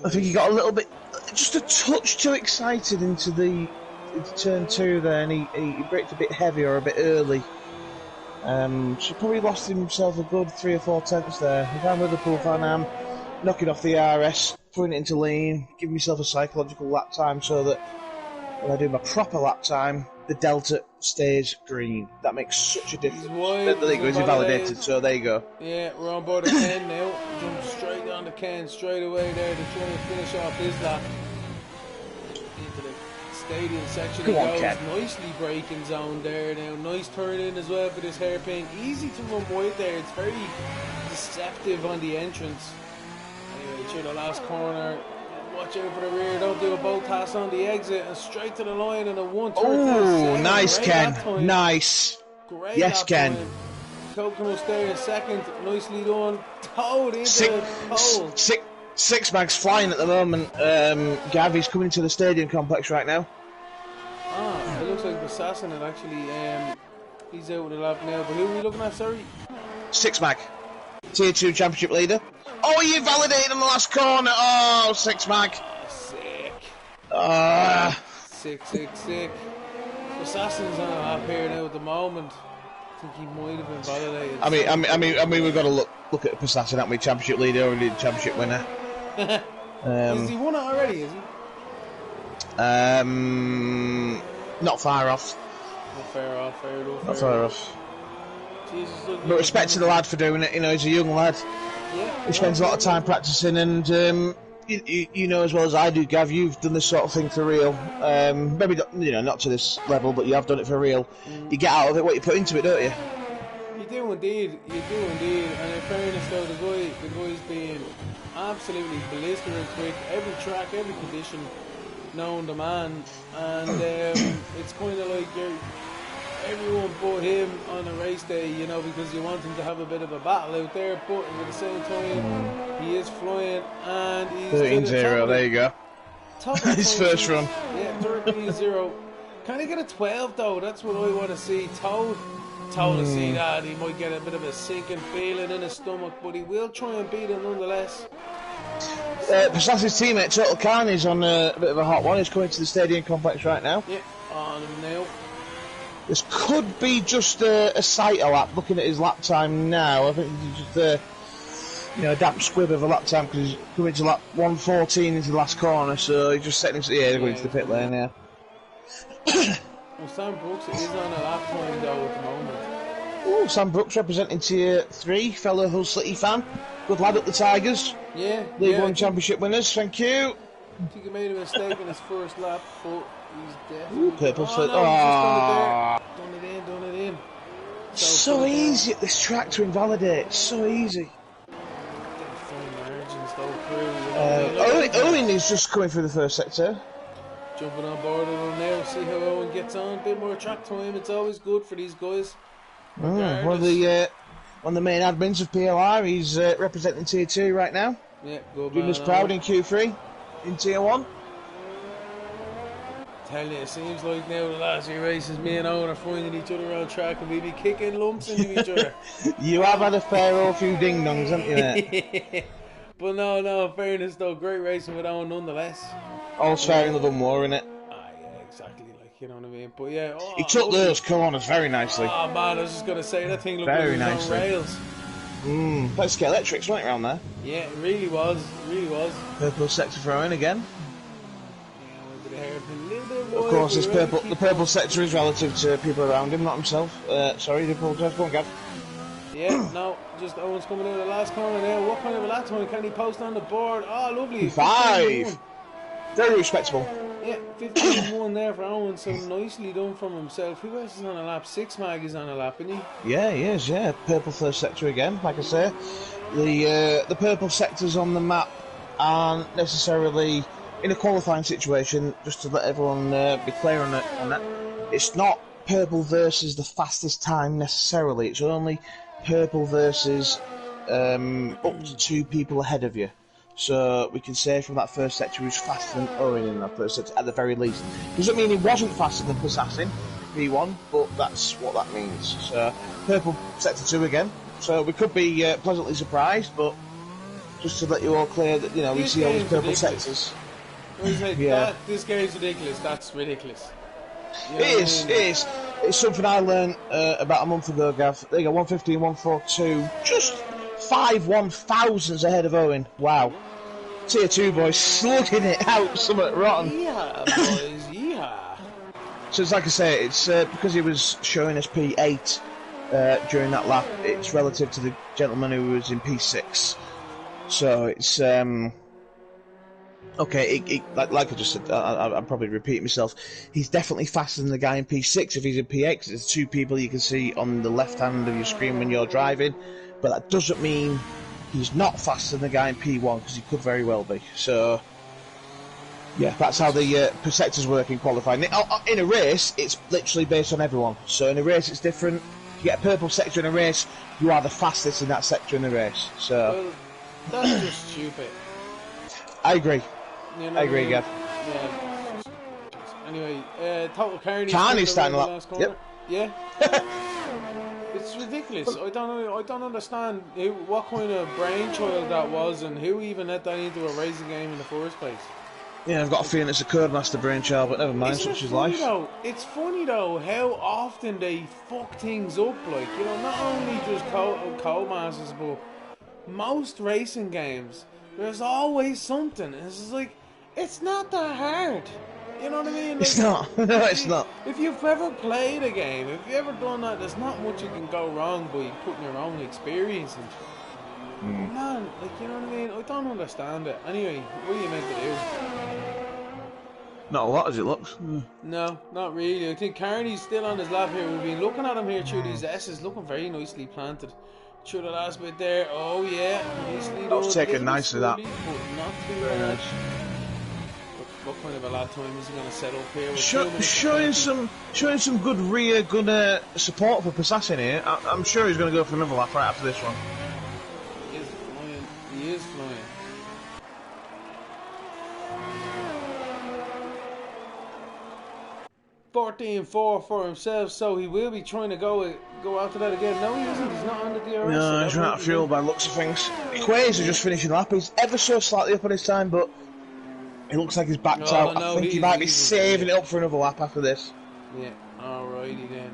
S2: I think he got a little bit, just a touch too excited into turn 2 there, and he braked a bit heavy or a bit early. So probably lost himself a good 3 or 4 tenths there. If I'm a Liverpool fan, I'm knocking off the RS, putting it into lean, giving myself a psychological lap time so that when I do my proper lap time, the delta stays green. That makes such a difference. There you go, he's invalidated, so there you go.
S1: Yeah, we're on board at Ken now. Jump straight on to Ken straight away there to try and finish off his lap. Into the stadium section he goes. Nicely braking zone there now. Nice turn in as well for this hairpin. Easy to run wide there. It's very deceptive on the entrance. Anyway, through the last corner. Watch out for the rear, don't do a bolt pass on the exit, and straight to the line and a 1-turn.
S2: Oh, nice, Ken. Nice.
S1: Great.
S2: Yes, Ken.
S1: Kokomo there in second, nicely done. Towed into the pole.
S2: Six bags flying at the moment. Gavy's coming to the stadium complex right now.
S1: It looks like Assassin had actually, he's out with a lap now, but who are we looking at, sorry?
S2: 6 mag. Tier 2 championship leader. Oh, you validated in the last corner. Oh, 6 mag.
S1: Sick. Sick. Assassin's on a lap here now at the moment. I think he might have been validated.
S2: I mean, we've got to look at Assassin, haven't we? Championship leader, already the championship winner.
S1: Has he won it already? Is he?
S2: Not far off.
S1: Not far off. Jesus,
S2: but respect to the lad for doing it. You know, he's a young lad.
S1: Yeah.
S2: He spends a lot of time practicing, and you know as well as I do, Gav, you've done this sort of thing for real. Maybe not, not to this level, but you have done it for real. You get out of it what you put into it, don't you?
S1: You do indeed. You do indeed. And in fairness, though, the guy's being absolutely blistering quick. Every track, every condition known to man, and it's kind of like everyone but him on a race day, because you want him to have a bit of a battle out there, but at the same time, he is flying, and he's
S2: 13-0, there you go. His first run.
S1: Yeah, 13-0. Can he get a 12, though? That's what I want to see. Toad to see that. He might get a bit of a sinking feeling in his stomach, but he will try and beat him nonetheless.
S2: Passas's teammate, Total Khan, is on a bit of a hot one. He's coming to the stadium complex right now.
S1: Yeah, on him now.
S2: This could be just a Saito lap. Looking at his lap time now, I think he's just a damp squib of a lap time because he's coming to lap 114 into the last corner. So he's just setting they're going to the pit lane now.
S1: Well, Sam Brooks is on a lap time though at the moment.
S2: Oh, Sam Brooks representing Tier 3, fellow Hull City fan. Good lad up the Tigers.
S1: Yeah.
S2: League 1 Championship winners, thank you.
S1: I think he made a mistake in his first lap, but he's definitely...
S2: Purple foot.
S1: Done it in.
S2: So easy at this track to invalidate. So easy.
S1: Fine margins though through.
S2: Owen is just coming through the first sector.
S1: Jumping on board with him now, see how Owen gets on. A bit more track time, it's always good for these guys.
S2: One of the main admins of PLR, he's representing Tier 2 right now.
S1: Yeah, good.
S2: Doing us proud in Q3, in Tier 1.
S1: Tell you, it seems like now the last few races, me and Owen are finding each other on track and we be kicking lumps into each other.
S2: You have had a fair old few ding-dongs, haven't you, mate?
S1: But no, in fairness though, great racing with Owen nonetheless.
S2: All's fair in love and war, innit?
S1: Yeah, exactly, you know what I mean? But yeah,
S2: he took those corners very nicely.
S1: Oh man, I was just going to say, that thing looked
S2: very
S1: like it was
S2: nicely.
S1: on rails.
S2: Let's get electrics right around there.
S1: Yeah, it really was.
S2: Purple sector throw-in again.
S1: Of
S2: course, the purple sector is relative to people around him, not himself. Sorry, I apologise. Go on, Gav.
S1: Yeah, no, just Owen's coming out of the last corner now. What kind of a lap time can he post on the board? Oh, lovely.
S2: 5. Very respectable.
S1: Yeah, 15-1 there for Owen, so nicely done from himself. Who else is on a lap? 6 Mag is on a lap, isn't he?
S2: Yeah, he is, yeah. Purple first sector again, like I say. The purple sectors on the map aren't necessarily in a qualifying situation, just to let everyone be clear on that. It's not purple versus the fastest time necessarily, it's only purple versus up to 2 people ahead of you. So we can say from that first sector who's faster than Owen in that first sector at the very least. Doesn't mean he wasn't faster than Passassin, P1, but that's what that means. So purple sector 2 again. So we could be pleasantly surprised, but just to let you all clear that we see all these purple sectors.
S1: This game's ridiculous. That's ridiculous.
S2: It is. It's something I learned about a month ago, Gav. There you go, 115, 142. Just 5 1,000s ahead of Owen. Wow. Tier 2 boys slugging it out, something rotten.
S1: Yeah, boys, yeah.
S2: So it's like I say, it's because he was showing us P8 during that lap, it's relative to the gentleman who was in P6. So it's... Okay, like I just said, I'm probably repeating myself. He's definitely faster than the guy in P6 if he's in P8, because there's 2 people you can see on the left hand of your screen when you're driving. But that doesn't mean he's not faster than the guy in P1, because he could very well be. So, yeah, that's how the sectors work in qualifying. In a race, it's literally based on everyone. So in a race, it's different. If you get a purple sector in a race, you are the fastest in that sector in the race. So
S1: well, that's just stupid.
S2: I agree.
S1: I
S2: agree, Gav.
S1: Yeah. Anyway, Total
S2: Carney's starting a lap. Yep.
S1: Yeah. It's ridiculous. I don't understand what kind of brainchild that was, and who even let that into a racing game in the first place.
S2: Yeah, I've got a feeling it's a Codemaster brainchild, but never mind, such is life.
S1: It's funny though how often they fuck things up. Like, not only just Codemasters, but most racing games. There's always something. It's just like, it's not that hard. You know what I mean? Like,
S2: it's not. No, it's not.
S1: If you've ever played a game, if you've ever done that, there's not much you can go wrong by putting your own experience into it. Man, like, you know what I mean? I don't understand it. Anyway, what are you meant to do?
S2: Not a lot as it looks.
S1: No, not really. I think Carney's still on his lap here. We've been looking at him here through these S's, looking very nicely planted. Through the last bit there. Oh yeah, nicely done.
S2: That was taken nicely, that.
S1: But not too
S2: Very
S1: bad.
S2: nice.
S1: What kind of a lap time is he going to set up here?
S2: Showing some good rear gunner support for Passassin here. I'm sure he's going to go for another lap right after this one.
S1: He is flying. He is flying. .14.4 for himself, so he will be trying to go after that again. No, he isn't. He's not on the DRS.
S2: No, he's run out of fuel by the looks of things. Quay's are just finishing the lap. He's ever so slightly up on his time, but it looks like he's backed out. I think he might be saving it up for another lap after this.
S1: Yeah, alrighty then.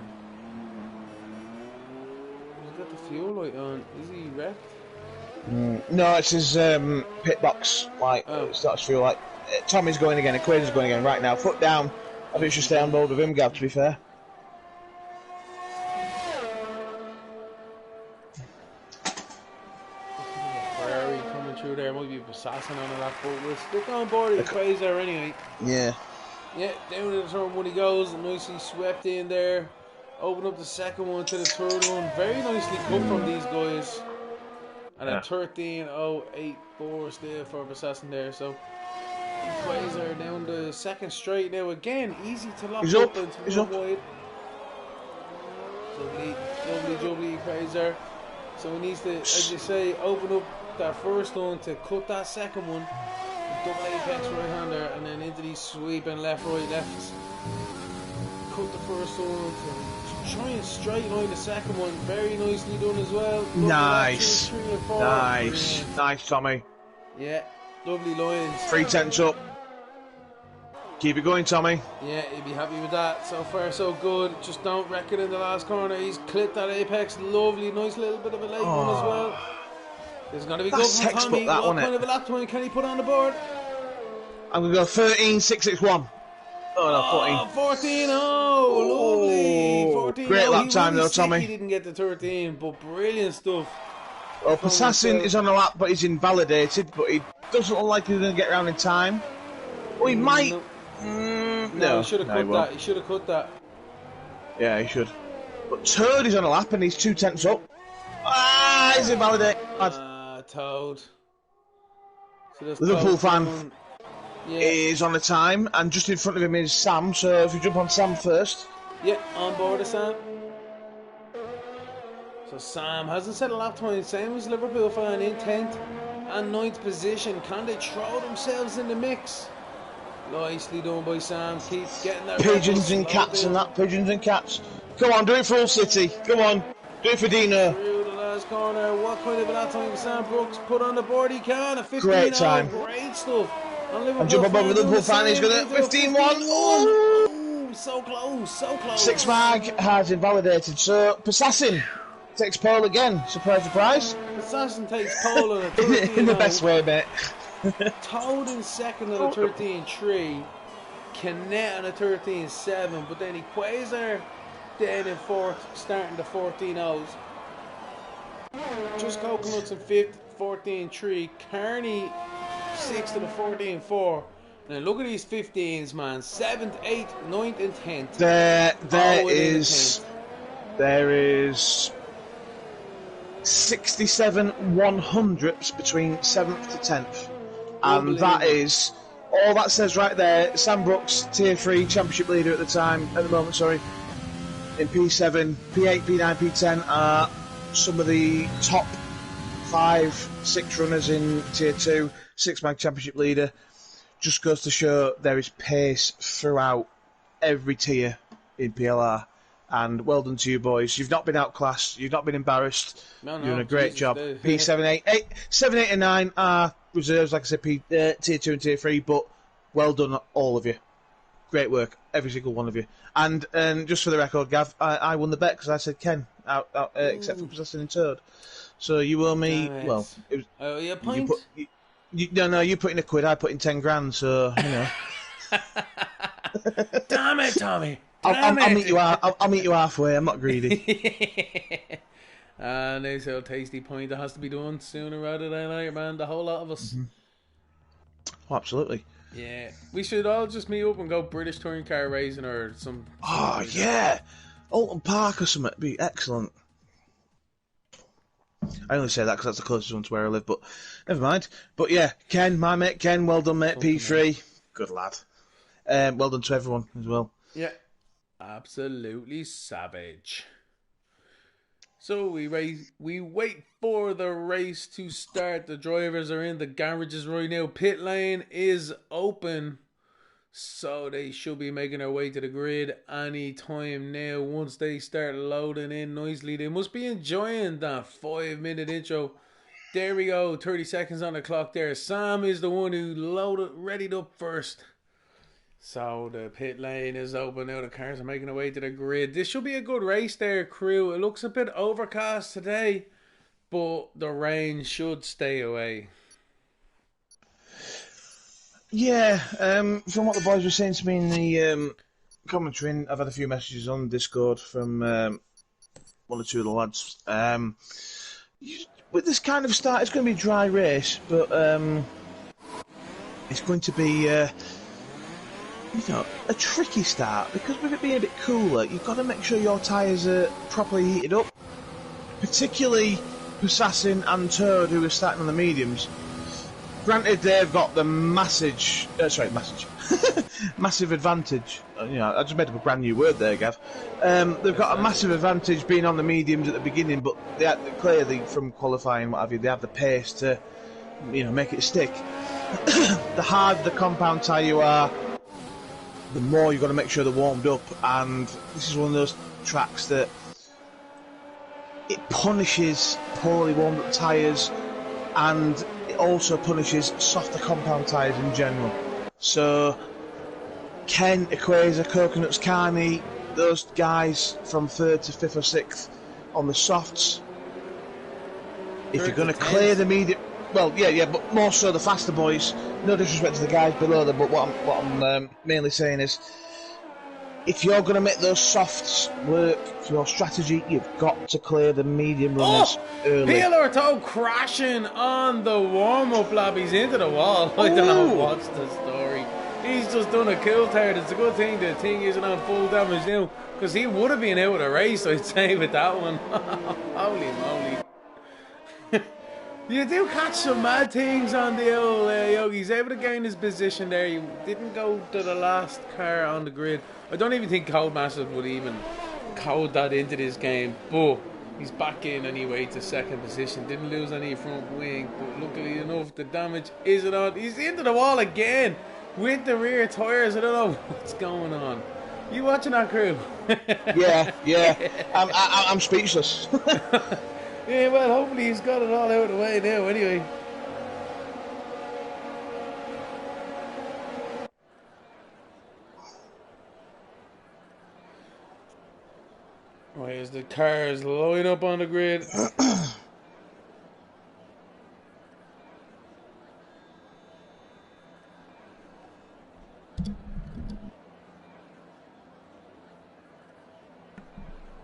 S1: He's got the fuel light on. Is he wrecked?
S2: No, it's his pit box light.
S1: Oh.
S2: It's not his fuel light. Tommy's going again, and Quay's going again right now. Foot down. I think you should stay on board with him, Gav, to be fair.
S1: Ferrari coming through there. Might be Assassin on that, but we'll stick on board with Fraser anyway.
S2: Yeah.
S1: Yeah, down to the turn when he goes. Nicely swept in there. Open up the second one to the third one. Very nicely cut from these guys. And a 13.084 still for Assassin there. So Fraser down the second straight now again. Easy to lock up and to avoid. Lovely jubbly Fraser. So he needs to, as you say, open up that first one to cut that second one. Double apex right hander and then into these sweeping left. Cut the first one to try and straight line the second one. Very nicely done as well.
S2: Nice.
S1: 2, 3 and 4.
S2: Nice.
S1: Brilliant.
S2: Nice, Tommy.
S1: Yeah, lovely lines.
S2: 3/10 up. Keep it going, Tommy.
S1: Yeah, he'd be happy with that. So far, so good. Just don't wreck it in the last corner. He's clipped that apex. Lovely, nice little bit of a late one as well. There's going to be good from Tommy. What kind of a lap time can he put on the board?
S2: I'm going to go 13.661. Oh, no,
S1: 14. Oh, lovely. 14.
S2: Great lap time, though, Tommy.
S1: He didn't get the 13, but brilliant stuff.
S2: Well, Passassin is on a lap, but he's invalidated, but he doesn't look like he's going to get around in time. Oh, he might.
S1: No, he should have cut that. He should have cut that.
S2: Yeah, he should. But Turd is on a lap and he's 2/10 up. He's invalidated.
S1: Toad. So
S2: Liverpool fan is on the time, and just in front of him is Sam. So if you jump on Sam first.
S1: Yeah, on board with Sam. So Sam hasn't set a lap time, same as Liverpool fan in 10th and 9th position. Can they throw themselves in the mix? Nicely done by Sam. Keep getting that.
S2: Pigeons and cats and that. Pigeons and cats. Come on, do it for Hull City. Come on, do it for Dino.
S1: Through the last corner. What kind of a lap time Sam Brooks put on the board? He can. A 15.
S2: Great time.
S1: Great stuff.
S2: And jump above with Liverpool fan. He's going to 15-1. Oh,
S1: so close, so close.
S2: Six Mag has invalidated. So Passassin takes pole again. Surprise, surprise.
S1: Assassin takes pole on a 13.
S2: In the best way, mate.
S1: Toad in second on a 13.3. Canet on a 13.7. But then Quasar then in fourth, starting the 14.0s. Just Coconuts in fifth, 14.3. Carney sixth to the 14.4. Now look at these 15s, man. 7th, 8th, 9th, and 10th.
S2: There is 67 100ths between 7th to 10th. And that is all that says right there. Sam Brooks, Tier 3 Championship leader at the moment, sorry. In P7, P8, P9, P10 are some of the top 5, 6 runners in Tier 2, 6-man Championship leader. Just goes to show there is pace throughout every tier in PLR. And well done to you boys. You've not been outclassed. You've not been embarrassed. You're doing a great job. P7, 7, 8 and 9 are reserves, like I said, Tier 2 and Tier 3, but well done all of you. Great work, every single one of you. And just for the record, Gav, I won the bet because I said Ken, except for Possessing and Toad. So you owe me, well... It was,
S1: a point?
S2: No, you put in £1, I put in 10 grand, so, you know.
S1: Damn it, Tommy.
S2: I'll meet you halfway, I'm not greedy.
S1: And nice little tasty point that has to be done sooner rather than later, man. The whole lot of us.
S2: Oh, absolutely.
S1: Yeah, we should all just meet up and go British touring car racing or something
S2: Oh,
S1: like
S2: yeah. Alton Park or something would be excellent. I only say that because that's the closest one to where I live, but never mind. But yeah, Ken, my mate Ken, well done, mate. P3. Good lad. Well done to everyone as well.
S1: Yeah, absolutely savage. So we wait for the race to start. The drivers are in the garages right now. Pit lane is open, so they should be making their way to the grid any time now. Once they start loading in nicely, they must be enjoying that 5-minute intro. There we go, 30 seconds on the clock there. Sam is the one who readied up first. So the pit lane is open now. The cars are making their way to the grid. This should be a good race there, crew. It looks a bit overcast today, but the rain should stay away.
S2: Yeah, from what the boys were saying to me in the commentary, I've had a few messages on Discord from one or two of the lads. With this kind of start, it's going to be a dry race, but it's going to be a tricky start, because with it being a bit cooler, you've got to make sure your tyres are properly heated up. Particularly Assassin and Toad, who are starting on the mediums. Granted, they've got the massive advantage. I just made up a brand new word there, Gav. They've got a massive advantage being on the mediums at the beginning, but they clearly, from qualifying, what have you, they have the pace to, make it stick. The harder the compound tyre you are, the more you've got to make sure they're warmed up, and this is one of those tracks that it punishes poorly warmed up tyres, and it also punishes softer compound tyres in general. So Ken, Equator, Coconuts, Carney, those guys from 3rd to 5th or 6th on the softs, if you're going to clear the medium, well, yeah, but more so the faster boys. No disrespect to the guys below them, but what I'm mainly saying is, if you're going to make those softs work for your strategy, you've got to clear the medium runners early.
S1: PLR toe crashing on the warm-up lap. He's into the wall. I don't know what's the story. He's just done a cool turn. It's a good thing the thing isn't on full damage now, because he would have been out of the race, I'd say, with that one. Holy moly. You do catch some mad things on the old Yogi. He's able to gain his position there. He didn't go to the last car on the grid. I don't even think Codemasters would even code that into this game, but he's back in anyway to 2nd position. Didn't lose any front wing, but luckily enough, the damage isn't on. He's into the wall again with the rear tyres. I don't know what's going on. You watching that, crew?
S2: Yeah. I'm speechless.
S1: Yeah, well, hopefully he's got it all out of the way now, anyway. Right, as the cars line up on the grid.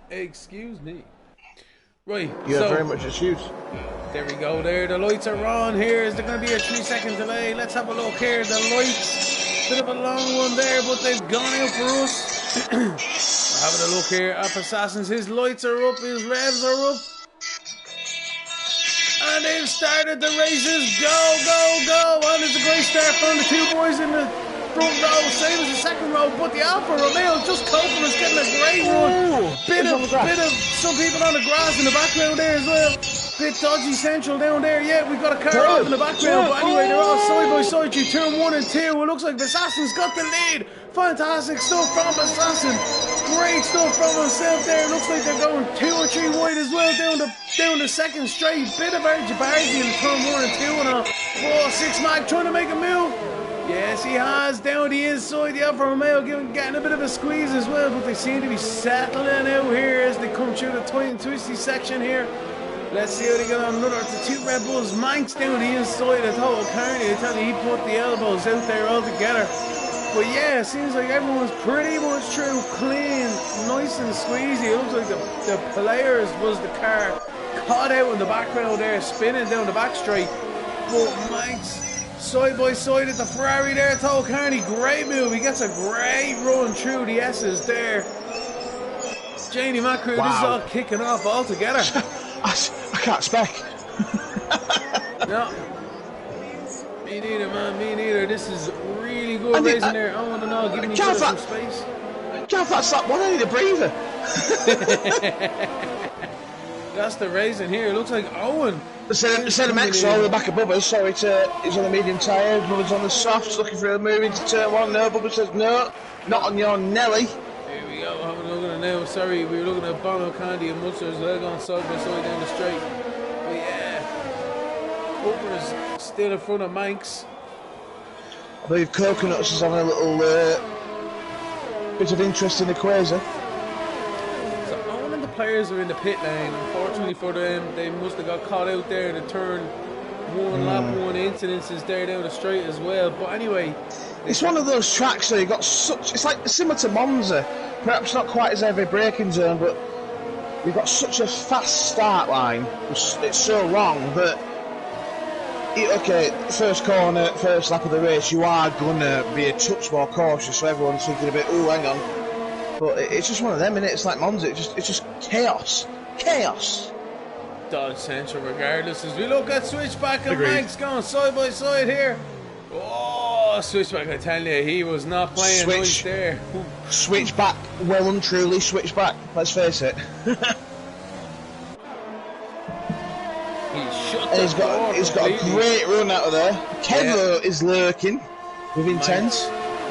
S1: Excuse me. Right,
S2: you have very much excuse.
S1: There we go there. The lights are on here. Is there going to be a 3-second delay? Let's have a look here. The lights, bit of a long one there, but they've gone out for us. Having a look here at Assassins. His lights are up, his revs are up. And they've started the races. Go. And it's a great start from the two boys in the front row, same as the second row, but the Alfa Romeo just coping is getting a great run. Bit of some people on the grass in the background there as well. Bit dodgy central down there. Yeah, we've got a car up in the background, but anyway, they're all side by side through turn 1 and 2. It looks like Assassin's got the lead. Fantastic stuff from Assassin. Great stuff from himself there. Looks like they're going 2 or 3 wide as well down the second straight. Bit of Argy in turn 1 and 2 and all. 4-6 Mag trying to make a move. Yes, he has down the inside. The Alfa Romeo getting a bit of a squeeze as well, but they seem to be settling out here as they come through the tight and twisty section here. Let's see how they get on. The 2 Red Bulls. Manx down the inside of Total Carney. I tell you, he put the elbows out there all together. But yeah, it seems like everyone's pretty much through clean, nice and squeezy. It looks like the players was the car caught out in the background there, spinning down the back straight. But Manx side by side at the Ferrari there, Tol Carney. Great move. He gets a great run through the S's there. Janie Macrew, this is all kicking off altogether.
S2: I can't spec.
S1: No. Me neither, man. Me neither. This is really good racing there. I want to know, giving each other some space.
S2: Gav, that's that one. I need a breather.
S1: That's the racing here. It looks like Owen.
S2: The Max on the back of Bubba's. Sorry, he's on the medium tyre. Bubba's on the softs, looking for a move into turn one. No, Bubba says no, not on your Nelly.
S1: Here we go. Having a look at it now. Sorry, we were looking at Bono, Candy, and Munster as well, going side by side down the straight. But yeah, Bubba's still in front of Manx.
S2: I believe Coconuts is having a little bit of interest in the Quasar.
S1: So all of the players are in the pit lane. Unfortunately for them, they must have got caught out there in the turn one, lap one incidences there down the straight as well. But anyway,
S2: it's one of those tracks that you got such. It's like similar to Monza, perhaps not quite as heavy braking zone, but you've got such a fast start line. It's so long that. Okay, first corner, first lap of the race, you are gonna be a touch more cautious, so everyone's thinking a bit, oh, hang on. But it's just one of them, innit? It's like Monza, it's just chaos. Chaos.
S1: Dodge Central regardless, as we look at Switchback and Manx going side by side here. Oh, Switchback, I tell you, he was not playing nice there.
S2: Switchback, well and truly Switchback, let's face it. He's got a great run out of there. Kevo is lurking with intent.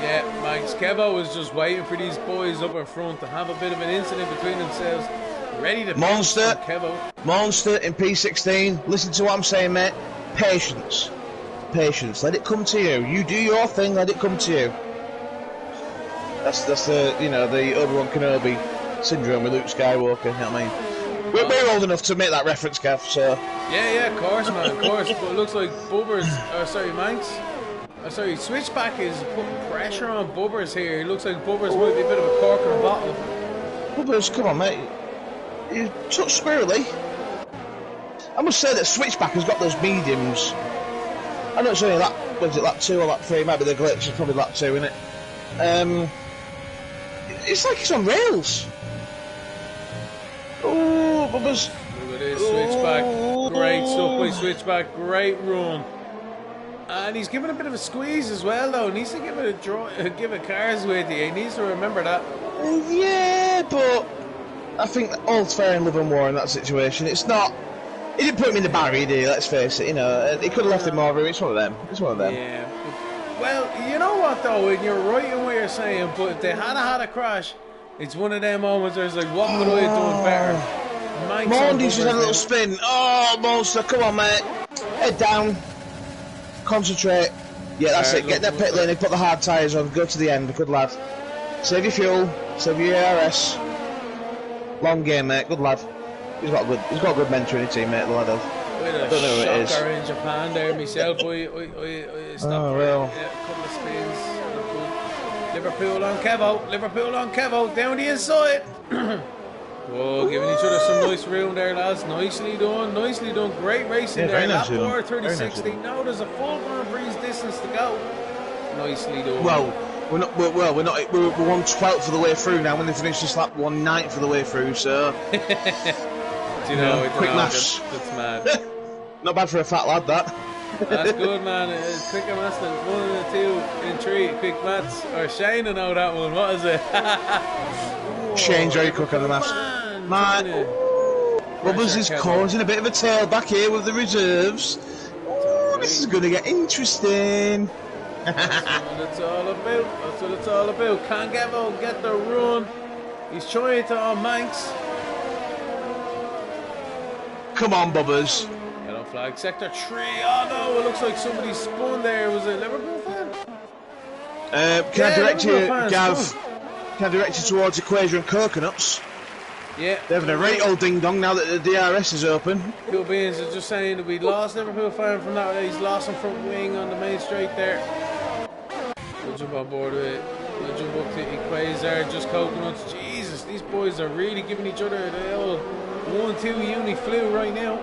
S1: Yeah, Manx. Kevo was just waiting for these boys up in front to have a bit of an incident between themselves. Ready to
S2: Monster in P16. Listen to what I'm saying, mate. Patience. Let it come to you. You do your thing, let it come to you. That's the the Obi-Wan Kenobi syndrome with Luke Skywalker, you know what I mean? We're old enough to make that reference, Gav, so...
S1: Yeah, of course, man, of course. But it looks like Manx. Switchback is putting pressure on Bubbers here. It looks like Bubbers might be a bit of a cork in a bottle.
S2: Bubbers, come on, mate. You touch squirrely. I must say that Switchback has got those mediums. I know it's only lap 2 or lap 3, might be the glitch, it's probably lap 2, isn't it? It's like he's on rails. Oh, Bubbers.
S1: Look at this, Switchback. Great stuff by Switchback. Great run. And he's giving a bit of a squeeze as well, though. He needs to give it give it cars with you. He needs to remember that.
S2: Yeah, but I think all's fair in love and war in that situation. It's not. He didn't put him in the barrier, did he? Let's face it. He could have left him more room. It's one of them.
S1: Yeah. Well, you know what, though? And you're right in what you're saying. But if they had a crash, it's one of them moments where it's like, what could I have done better?
S2: Mondy's just had a little spin. Oh, Monster, come on, mate. Head down. Concentrate. Yeah, that's it. Get that pit lane and put the hard tyres on. Go to the end. Good lad. Save your fuel. Save your ARS. Long game, mate. Good lad. He's got a good mentor in his team, mate, the lad has.
S1: I don't know who it is. In Japan there myself. I stopped for a couple of spins. Liverpool on Kevo. Down the inside. Whoa, giving each other some nice room there, lads. Nicely done. Great racing there. Lap 4, 30-60. Now there's a full Grand Prix distance to go. Nicely done.
S2: Well, we're 1/12 of the way through now. When they finish this lap, 1/9 of the way through. So, quick maths.
S1: That's mad.
S2: Not bad for a fat lad, that.
S1: That's good, man. Quicker maths than 1 and 2 and 3. Quick maths. Or Shane to know that one. What is it?
S2: Shane's very quick on the maths. Man, Rubbers is causing a bit of a tailback here with the reserves. Oh, this is going to get interesting.
S1: That's what it's all about. Can't get the run. He's trying to on Manx.
S2: Come on, Bubbers.
S1: Yellow flag, sector 3. Oh no, it looks like somebody spun there. Was it a Liverpool fan?
S2: Can I direct you, Gav? Can I direct you towards Equator and Coconuts?
S1: Yeah.
S2: They're having a right old ding dong now that the DRS is open.
S1: Cool Beans is just saying that we lost Liverpool fan from that. He's lost him front wing on the main straight there. We'll jump on board with it. We'll jump up to Equator, just Coconuts. Jesus, these boys are really giving each other the old 1-2 uni flew right now.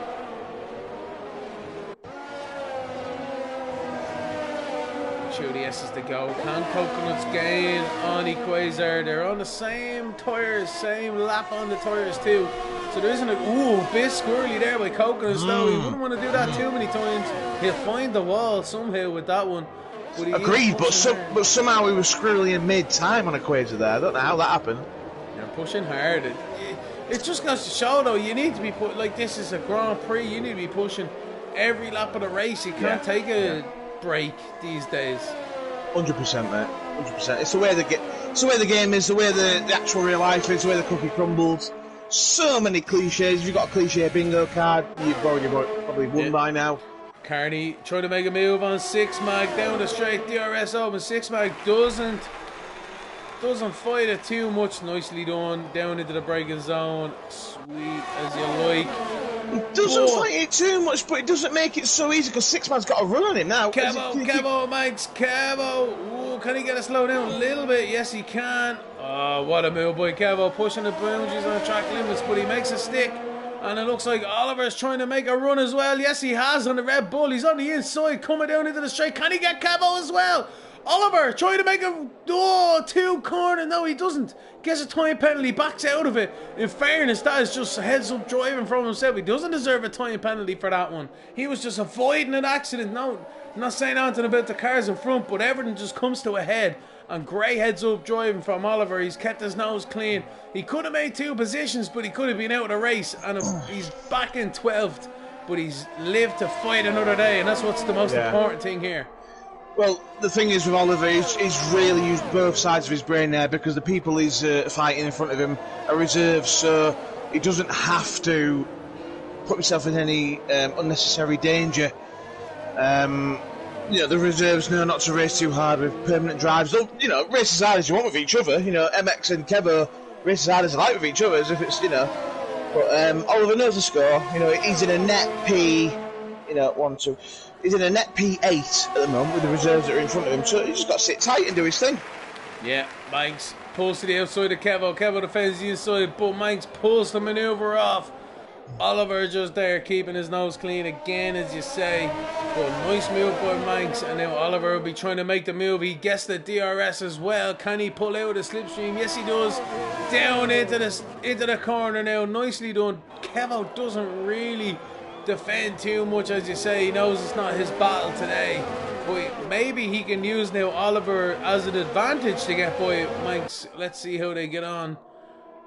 S1: Sure, the S is the go. Can Coconuts gain on Equazer? They're on the same tyres, same lap on the tyres too. So there isn't a bit squirrely there by Coconuts though. He wouldn't want to do that too many times. He'll find the wall somehow with that one. But
S2: agreed, but somehow he was squirrely in mid-time on Equator there. I don't know how that happened.
S1: They're pushing hard. It just goes to show though, you need to be like this is a Grand Prix. You need to be pushing every lap of the race. You can't take a break these days.
S2: 100%, mate. 100%. It's the way it's the way the game is, the way the actual real life is, the way the cookie crumbles. So many cliches. If you've got a cliche bingo card, you've probably won by now.
S1: Carney trying to make a move on 6 Mag down the straight. DRS open. 6 Mag doesn't fight it too much. Nicely done. Down into the braking zone. Sweet as you like.
S2: It doesn't fight it too much, but it doesn't make it so easy because 6 Mag's got a run on him now.
S1: Cabo, Max, Cabo. Ooh, can he get a slow down a little bit? Yes, he can. Oh, what a move by Cabo. Pushing the boundaries on track limits, but he makes a stick. And it looks like Oliver's trying to make a run as well. Yes, he has on the Red Bull. He's on the inside, coming down into the straight. Can he get Cabo as well? Oliver trying to make a 2 corner. No, he doesn't. Gets a time penalty, backs out of it. In fairness, that is just heads up driving from himself. He doesn't deserve a time penalty for that one. He was just avoiding an accident. No, I'm not saying anything about the cars in front, but everything just comes to a head. And great heads up driving from Oliver. He's kept his nose clean. He could have made 2 positions, but he could have been out of the race. And he's back in 12th, but he's lived to fight another day, and that's what's the most important thing here.
S2: Well, the thing is with Oliver, he's really used both sides of his brain there because the people he's fighting in front of him are reserves, so he doesn't have to put himself in any unnecessary danger. The reserves know not to race too hard with permanent drives. They'll, race as hard as you want with each other. MX and Kevo race as hard as they like with each other, as if it's, But Oliver knows the score. He's in a net P, 1, 2. He's in a net P8 at the moment with the reserves that are in front of him, so he's just got to sit tight and do his thing.
S1: Yeah, Manx pulls to the outside of Kevo. Kevo defends the inside, but Manx pulls the manoeuvre off. Oliver just there keeping his nose clean again, as you say. But nice move by Manx, and now Oliver will be trying to make the move. He gets the DRS as well. Can he pull out of the slipstream? Yes, he does. Down into the corner now. Nicely done. Kevo doesn't really defend too much, as you say. He knows it's not his battle today, but maybe he can use now Oliver as an advantage to get by Manx. Let's see how they get on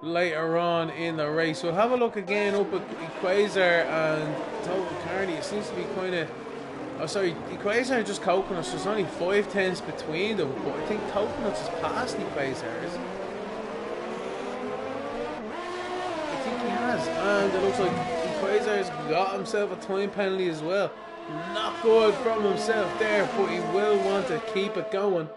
S1: later on in the race. We'll have a look again up at Equazer and Total Carney. It seems to be kind of Equazer and just Coconuts. There's only 5 tenths between them, but I think Coconuts is past Equazer. I think he has, and it looks like Equazer's got himself a time penalty as well. Not good from himself there, but he will want to keep it going.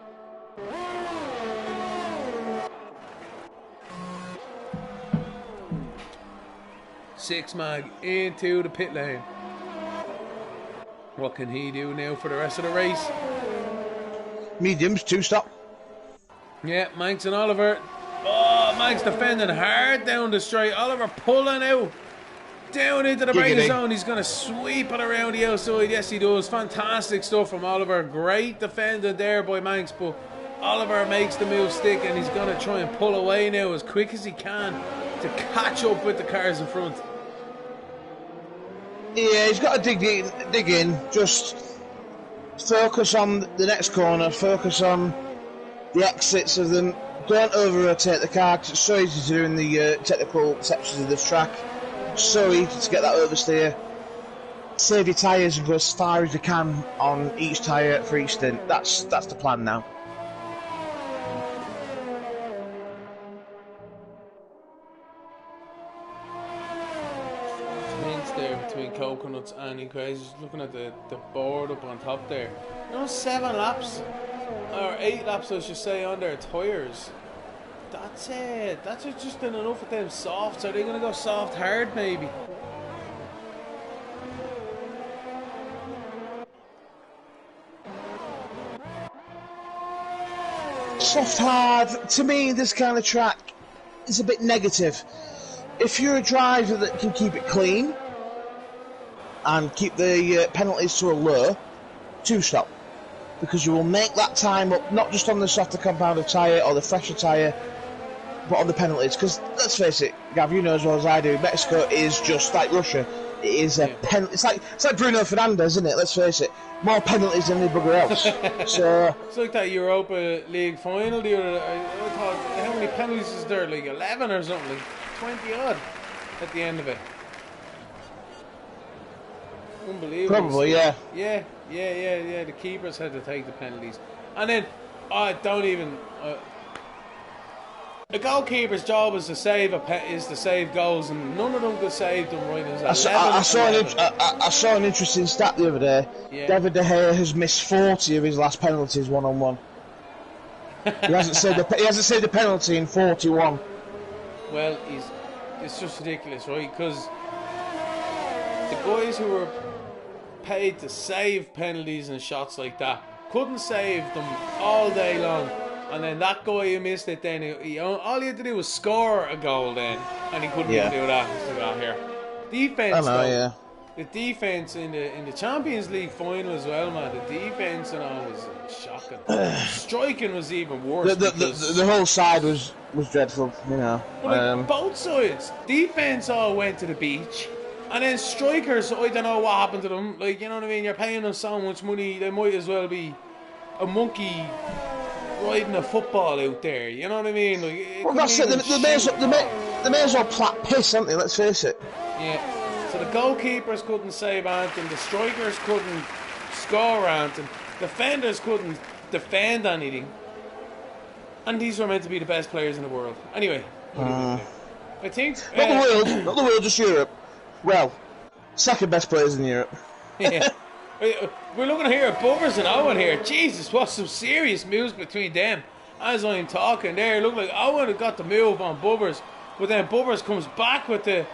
S1: Six Mag into the pit lane. What can he do now for the rest of the race?
S2: Mediums, 2 stop.
S1: Yeah, Manx and Oliver. Oh, Manx defending hard down the straight. Oliver pulling out. Down into the braking zone. He's going to sweep it around the outside. Yes, he does. Fantastic stuff from Oliver. Great defending there by Manx, but Oliver makes the move stick, and he's going to try and pull away now as quick as he can to catch up with the cars in front.
S2: Yeah, he's got to dig in. Just focus on the next corner. Focus on the exits of them. Don't over-rotate the car, because it's so easy to do in the technical sections of this track. So easy to get that oversteer. Save your tyres and go as far as you can on each tyre for each stint. That's the plan now.
S1: Hints there between Coconuts and Equator. Just looking at the board up on top there. 7 laps, or 8 laps I should say, on their tyres. That's it. That's just enough of them softs. Are they going to go soft hard maybe?
S2: Soft hard, to me, this kind of track is a bit negative. if you're a driver that can keep it clean and keep the penalties to a low, 2-stop. Because you will make that time up, not just on the softer compounded tyre or the fresher tyre, but on the penalties. Because let's face it, Gav, you know as well as I do, Mexico is just like Russia. It is a penalty. It's like Bruno Fernandes, isn't it? Let's face it, more penalties than any bugger else. So
S1: it's like that Europa League final the other day. I thought, how many penalties is there? Like 11 or something, like 20 odd at the end of it. Unbelievable.
S2: Probably, yeah.
S1: Yeah. The keepers had to take the penalties, and then don't even. A goalkeeper's job is to save goals, and none of them could save them right as
S2: I saw an interesting stat the other day. Yeah. David De Gea has missed 40 of his last penalties one-on-one. He hasn't saved a penalty in 41.
S1: Well, it's just ridiculous, right? Because the guys who were paid to save penalties and shots like that couldn't save them all day long. And then that guy who missed it, then all he had to do was score a goal then, and he couldn't even do that. So got here. Defense, the defense in the Champions League final as well, man. The defense and all was shocking. Striking was even worse.
S2: The whole side was dreadful, you know.
S1: Like, both sides, defense all went to the beach, and then strikers, I don't know what happened to them. Like, you know what I mean? You're paying them so much money, they might as well be a monkey riding a football out there, you know what I mean? Like,
S2: well, that's it. They may as well plat piss, aren't they? Let's face it.
S1: Yeah. So the goalkeepers couldn't save anything, the strikers couldn't score anything, defenders couldn't defend anything, and these were meant to be the best players in the world. Anyway, I think
S2: not the world, just Europe. Well, second best players in Europe.
S1: Yeah. We're looking here at Bubbers and Owen here. Jesus, what some serious moves between them. As I'm talking there, it looked like Owen had got the move on Bubbers, but then Bubbers comes back with the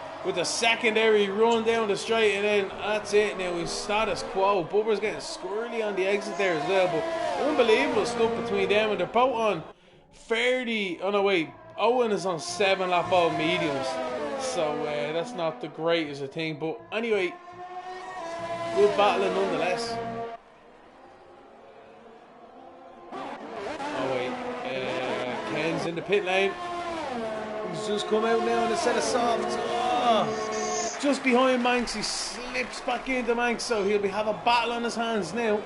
S1: secondary run down the straight, and then that's it. Now we status quo. Bubbers getting squirrely on the exit there as well, but unbelievable stuff between them, and they're both on fairly. Oh no, wait. Owen is on 7 lap out mediums, so that's not the greatest of thing. But anyway. Good battling nonetheless. Oh wait, Ken's in the pit lane. He's just come out now in a set of softs. Oh, just behind Manx, he slips back into Manx, so he'll have a battle on his hands now.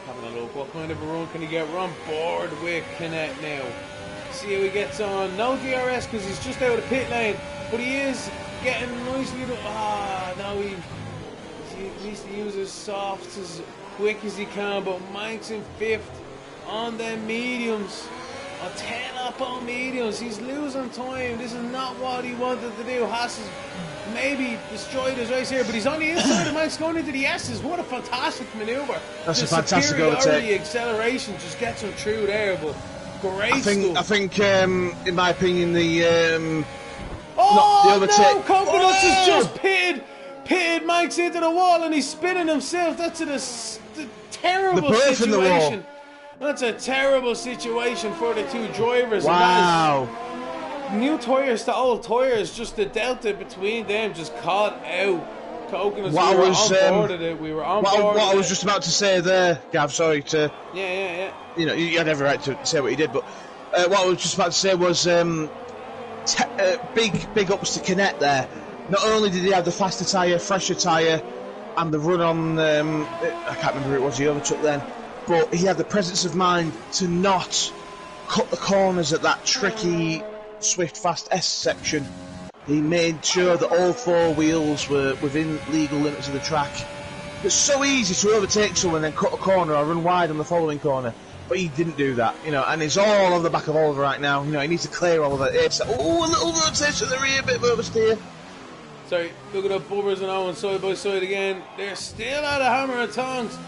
S1: Having a look, what kind of a run can he get? We're on board with Kinnett now. See how he gets on. No DRS because he's just out of the pit lane, but he is getting a nice little. Now he needs to use his softs as quick as he can, but Manx in 5th on them mediums. On 10 up on mediums. He's losing time. This is not what he wanted to do. Haas has maybe destroyed his race here, but he's on the inside of Manx going into the S's. What a fantastic manoeuvre.
S2: That's a fantastic overtake.
S1: Acceleration just gets him through there, but great
S2: I think in my opinion, the
S1: overtake. No! Coconuts has just pitted Manx into the wall, and he's spinning himself. That's a terrible situation. That's a terrible situation for the two drivers.
S2: Wow.
S1: And new tyres to old tyres, just the delta between them just caught out. Coconuts, we were on board.
S2: What I was just about to say there, Gav, sorry to...
S1: Yeah.
S2: You know, you had every right to say what you did, but what I was just about to say was big ups to Kinnett there. Not only did he have the faster tyre, fresher tyre, and the run on... I can't remember who it was he overtook then, but he had the presence of mind to not cut the corners at that tricky Swift Fast S section. He made sure that all 4 wheels were within legal limits of the track. It's so easy to overtake someone and then cut a corner or run wide on the following corner, but he didn't do that, you know. And it's all on the back of Oliver right now. You know, he needs to clear all of that. It's a little rotation to the rear, bit of oversteer.
S1: Sorry, look at the Bubbers and Owen side by side again. They're still out of hammer and tongs.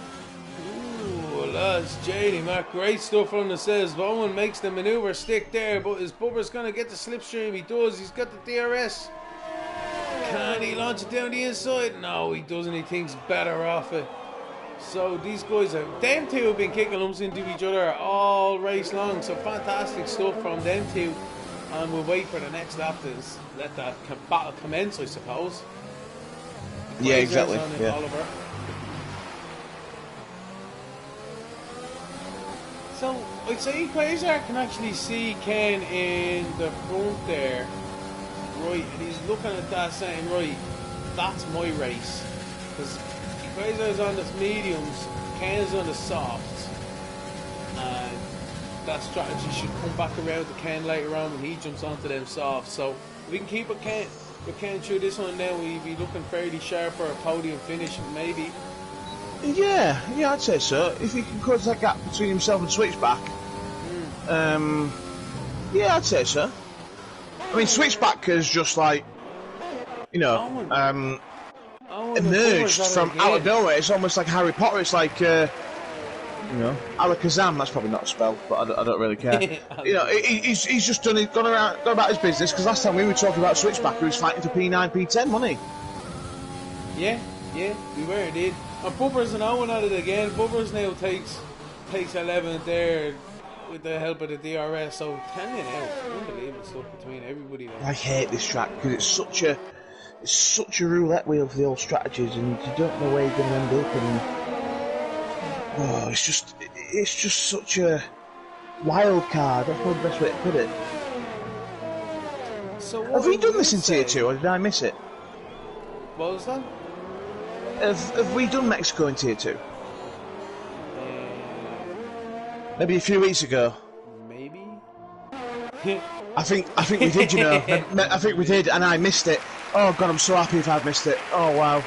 S1: Lads, JD Mac, great stuff from the says. Owen makes the manoeuvre stick there, but is Bubber's going to get the slipstream? He does. He's got the DRS. Can he launch it down the inside? No, he doesn't. He thinks better off it. So these guys, them two have been kicking lumps into each other all race long. So fantastic stuff from them two. And we'll wait for the next lap to let that battle commence, I suppose.
S2: Yeah, exactly. Yeah.
S1: Oliver. So I'd say Quasar can actually see Ken in the front there, right? And he's looking at that saying, right, that's my race. Because Quasar's on the mediums, Ken's on the softs. And that strategy should come back around to Ken later on when he jumps onto them softs. So if we can keep with Ken through this one now, we'll be looking fairly sharp for a podium finish, maybe.
S2: Yeah, I'd say so. If he can close that gap between himself and Switchback, yeah, I'd say so. I mean, Switchback has just like, emerged from out of nowhere. It's almost like Harry Potter. It's like, Alakazam. That's probably not a spell, but I don't really care. He's just gone about his business. Because last time we were talking about Switchback, he was fighting for P9, P10, wasn't
S1: he? Yeah, we were indeed. And Bubbers and Owen at it again. Bubbers now takes 11th there with the help of the DRS. So 10 in out. Unbelievable stuff between everybody there.
S2: I hate this track because it's such a roulette wheel for the old strategies, and you don't know where you're going to end up. And it's just such a wild card. That's probably the best way to put it.
S1: So
S2: have we done this in Tier 2, or did I miss it?
S1: What was that?
S2: Have we done Mexico in Tier 2? Maybe a few weeks ago.
S1: Maybe.
S2: I think we did. I think we did, and I missed it. Oh God, I'm so happy if I've missed it. Oh wow.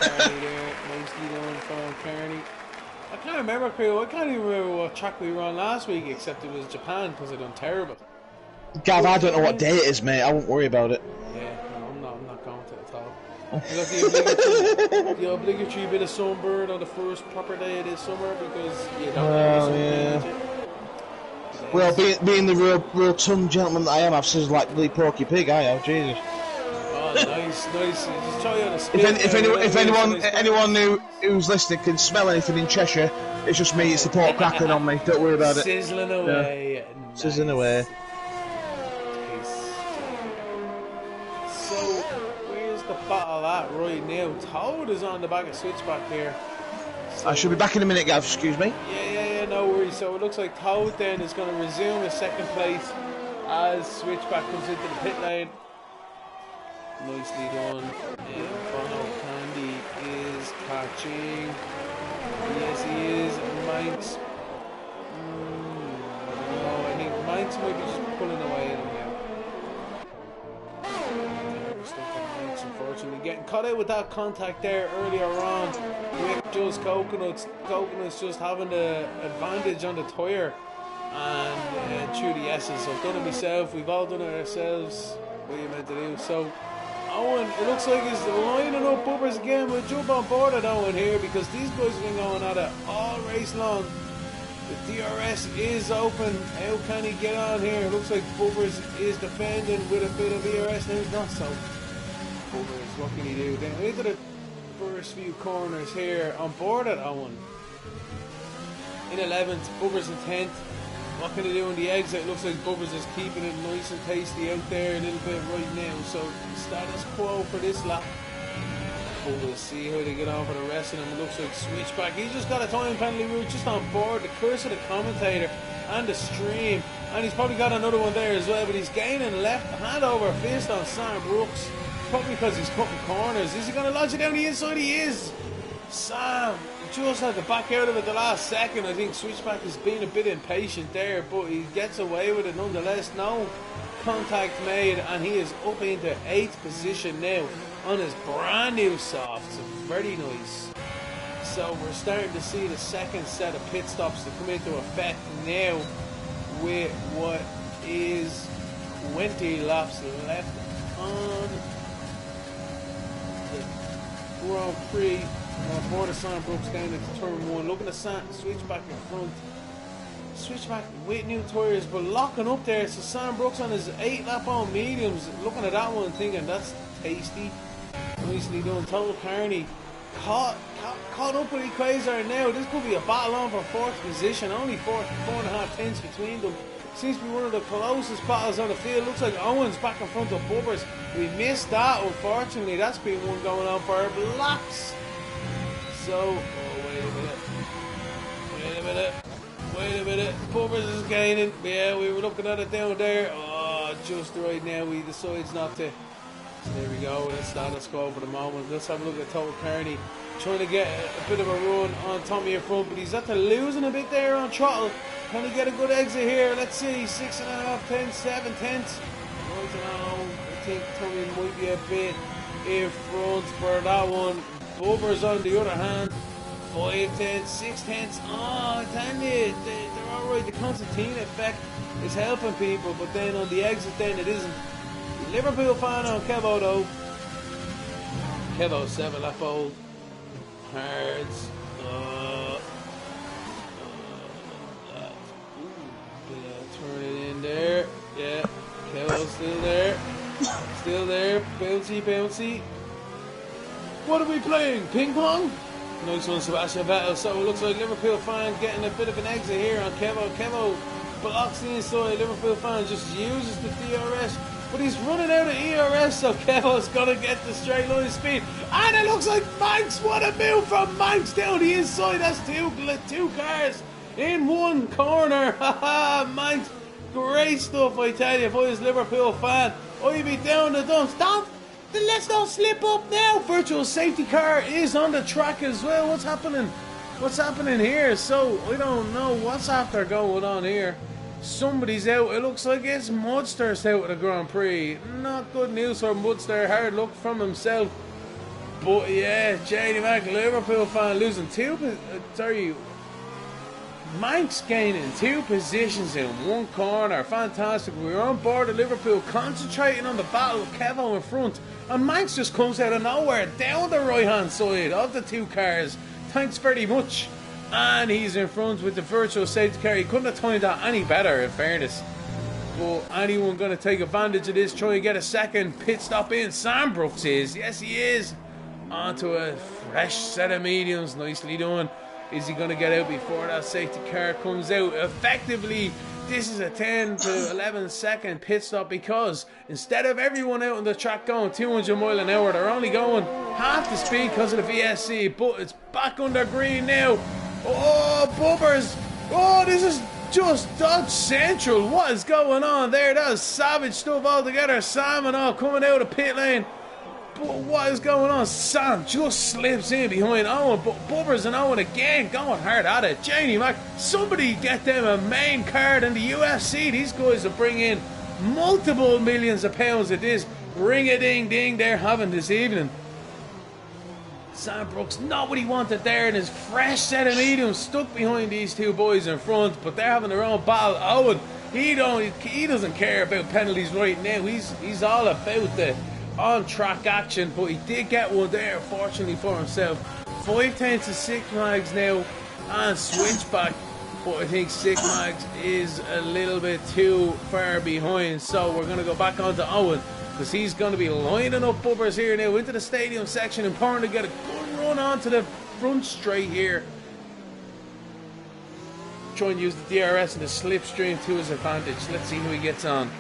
S1: Nicely done from Kearney. I can't remember, Crew. I can't even remember what track we were on last week, except it was Japan because I done terrible.
S2: Gav, I don't know what day it is, mate. I won't worry about it.
S1: Yeah, no, I'm not going to at all. You got the obligatory bit of sunburn on the first proper day of this summer because you don't know
S2: yeah. Well, being the rotund gentleman that I am, I've sizzled like the Porky Pig. I have, Jesus.
S1: Oh, nice. Just try on a spin.
S2: If anyone who's listening can smell anything in Cheshire, it's just me. It's the pork crackling on me. Don't worry about it.
S1: Sizzling away.
S2: Yeah. Nice. Sizzling away.
S1: So, where's the battle at right now? Toad is on the back of Switchback here. So,
S2: I should be back in a minute, Gav. Excuse me.
S1: Yeah, no worries. So it looks like Toad then is going to resume his second place as Switchback comes into the pit lane. Nicely done. And Bono Candy is catching. Yes, he is. Manx. No, I think Manx might be just pulling away at him now. Unfortunately, getting caught out with that contact there earlier on with just Coconuts. Coconuts just having the advantage on the tyre and through the S's. So I've done it myself. We've all done it ourselves. What are you meant to do? So Owen, it looks like he's lining up Bubbers again. We'll jump on board at Owen here because these guys have been going at it all race long. The DRS is open. How can he get on here? It looks like Bubbers is defending with a bit of DRS. Now he's not so. Bubbers, what can he do? Then into the first few corners here on board at Owen. In 11th, Bubbers in 10th. What can he do on the exit? It looks like Bubbers is keeping it nice and tasty out there a little bit right now. So status quo for this lap. We'll see how they get on for the rest of them. It looks like Switchback. He's just got a time penalty route just on board. The curse of the commentator and the stream. And he's probably got another one there as well. But he's gaining left hand over fist on Sam Brooks. Probably because he's cutting corners. Is he going to lodge it down the inside? He is. Sam just had to back out of it the last second. I think Switchback is being a bit impatient there, but he gets away with it nonetheless. No contact made, and he is up into 8th position now on his brand new softs. Very nice. So we're starting to see the second set of pit stops to come into effect now with what is 20 laps left on the Grand Prix. On board of Sam Brooks down into turn 1. Looking at Switchback in front. Switchback with new tyres, but locking up there. So Sam Brooks on his 8 lap on mediums. Looking at that one thinking that's tasty. Nicely done. Total Carney caught up with Quasar now. This could be a battle on for 4th position. Only 4.5 tenths between them. Seems to be one of the closest battles on the field. Looks like Owen's back in front of Bubbers. We missed that, unfortunately. That's been one going on for laps. So, wait a minute. Bubbers is gaining. Yeah, we were looking at it down there. Oh, just right now he decides not to. So there we go. That's status quo for the moment. Let's have a look at Total Carney. Trying to get a bit of a run on Tommy in front, but he's after losing a bit there on throttle. Can he get a good exit here? Let's see. 6.5 tenths, 7 tenths. I don't know. I think Tommy might be a bit in front for that one. Bubbers on the other hand. 5 tenths, 6 tenths. Oh, damn it. They're alright. The Constantine effect is helping people, but then on the exit, then it isn't. Liverpool fan on Kevo though. Kevo 7 lap old. Hards. Turn it in there. Yeah. Kevo's still there. Still there. Bouncy, bouncy. What are we playing? Ping pong? Nice one, Sebastian Vettel. So it looks like Liverpool fan getting a bit of an exit here on Kevo. Kevo blocks the inside. Liverpool fan just uses the DRS. But he's running out of ERS, so Kevo's gonna get the straight line speed. And it looks like Manx, what a move from Manx down the inside. That's two cars in one corner. Haha, Manx, great stuff, I tell you. If I was a Liverpool fan, I'd be down the dumps. Let's not slip up now. Virtual safety car is on the track as well. What's happening? What's happening here? So, I don't know what's after going on here. Somebody's out. It looks like it's Mudster's out at the Grand Prix. Not good news for Mudster. Hard luck from himself. But yeah, JD Mac, Liverpool fan, losing Manx gaining 2 positions in one corner. Fantastic. We were on board of Liverpool, concentrating on the battle with Kevo in front. And Manx just comes out of nowhere down the right hand side of the 2 cars. Thanks very much. And he's in front with the virtual safety car. He couldn't have timed that any better, in fairness. But anyone going to take advantage of this, try and get a second pit stop in? Sam Brooks is. Yes, he is. Onto a fresh set of mediums. Nicely done. Is he going to get out before that safety car comes out? Effectively, this is a 10 to 11 second pit stop, because instead of everyone out on the track going 200 mile an hour, they're only going half the speed because of the VSC. But it's back under green now. Oh, Bubbers. Oh, this is just Dodge Central. What is going on there? That is savage stuff altogether. Sam and all coming out of pit lane. But what is going on? Sam just slips in behind Owen. But Bubbers and Owen again going hard at it. Janie Mac, somebody get them a main card in the UFC. These guys will bring in multiple millions of pounds at this ring-a-ding-ding they're having this evening. Sam Brooks, not what he wanted there, and his fresh set of mediums stuck behind these 2 boys in front, but they're having their own battle. Owen, he doesn't care about penalties right now. He's all about the on-track action, but he did get one there, fortunately for himself. 5 tenths to 6 mags now, and switchback, but I think 6 mags is a little bit too far behind, so we're going to go back on to Owen, because he's going to be lining up Bubbers here now into the stadium section. Important to get a good run onto the front straight here. Try and use the DRS and the slipstream to his advantage. Let's see who he gets on.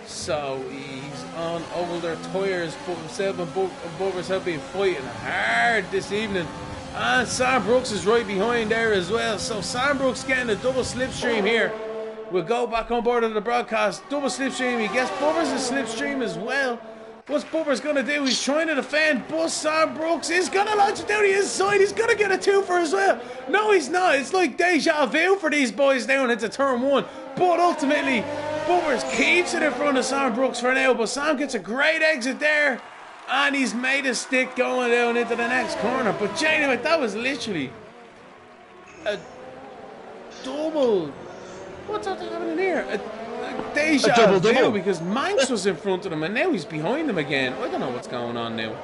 S1: So he's on older tyres, but himself and Bubbers have been fighting hard this evening. And Sam Brooks is right behind there as well. So Sam Brooks getting a double slipstream here. We'll go back on board of the broadcast. Double slipstream. He gets Bubbers a slipstream as well. What's Bubbers going to do? He's trying to defend, but Sam Brooks is going to launch it down the inside. He's going to get a 2-for as well. No, he's not. It's like deja vu for these boys down into turn 1. But ultimately, Bubbers keeps it in front of Sam Brooks for now. But Sam gets a great exit there. And he's made a stick going down into the next corner. But Jane, that was literally a double. What's happening here? A deja vu, because Manx was in front of him and now he's behind him again. I don't know what's going on now.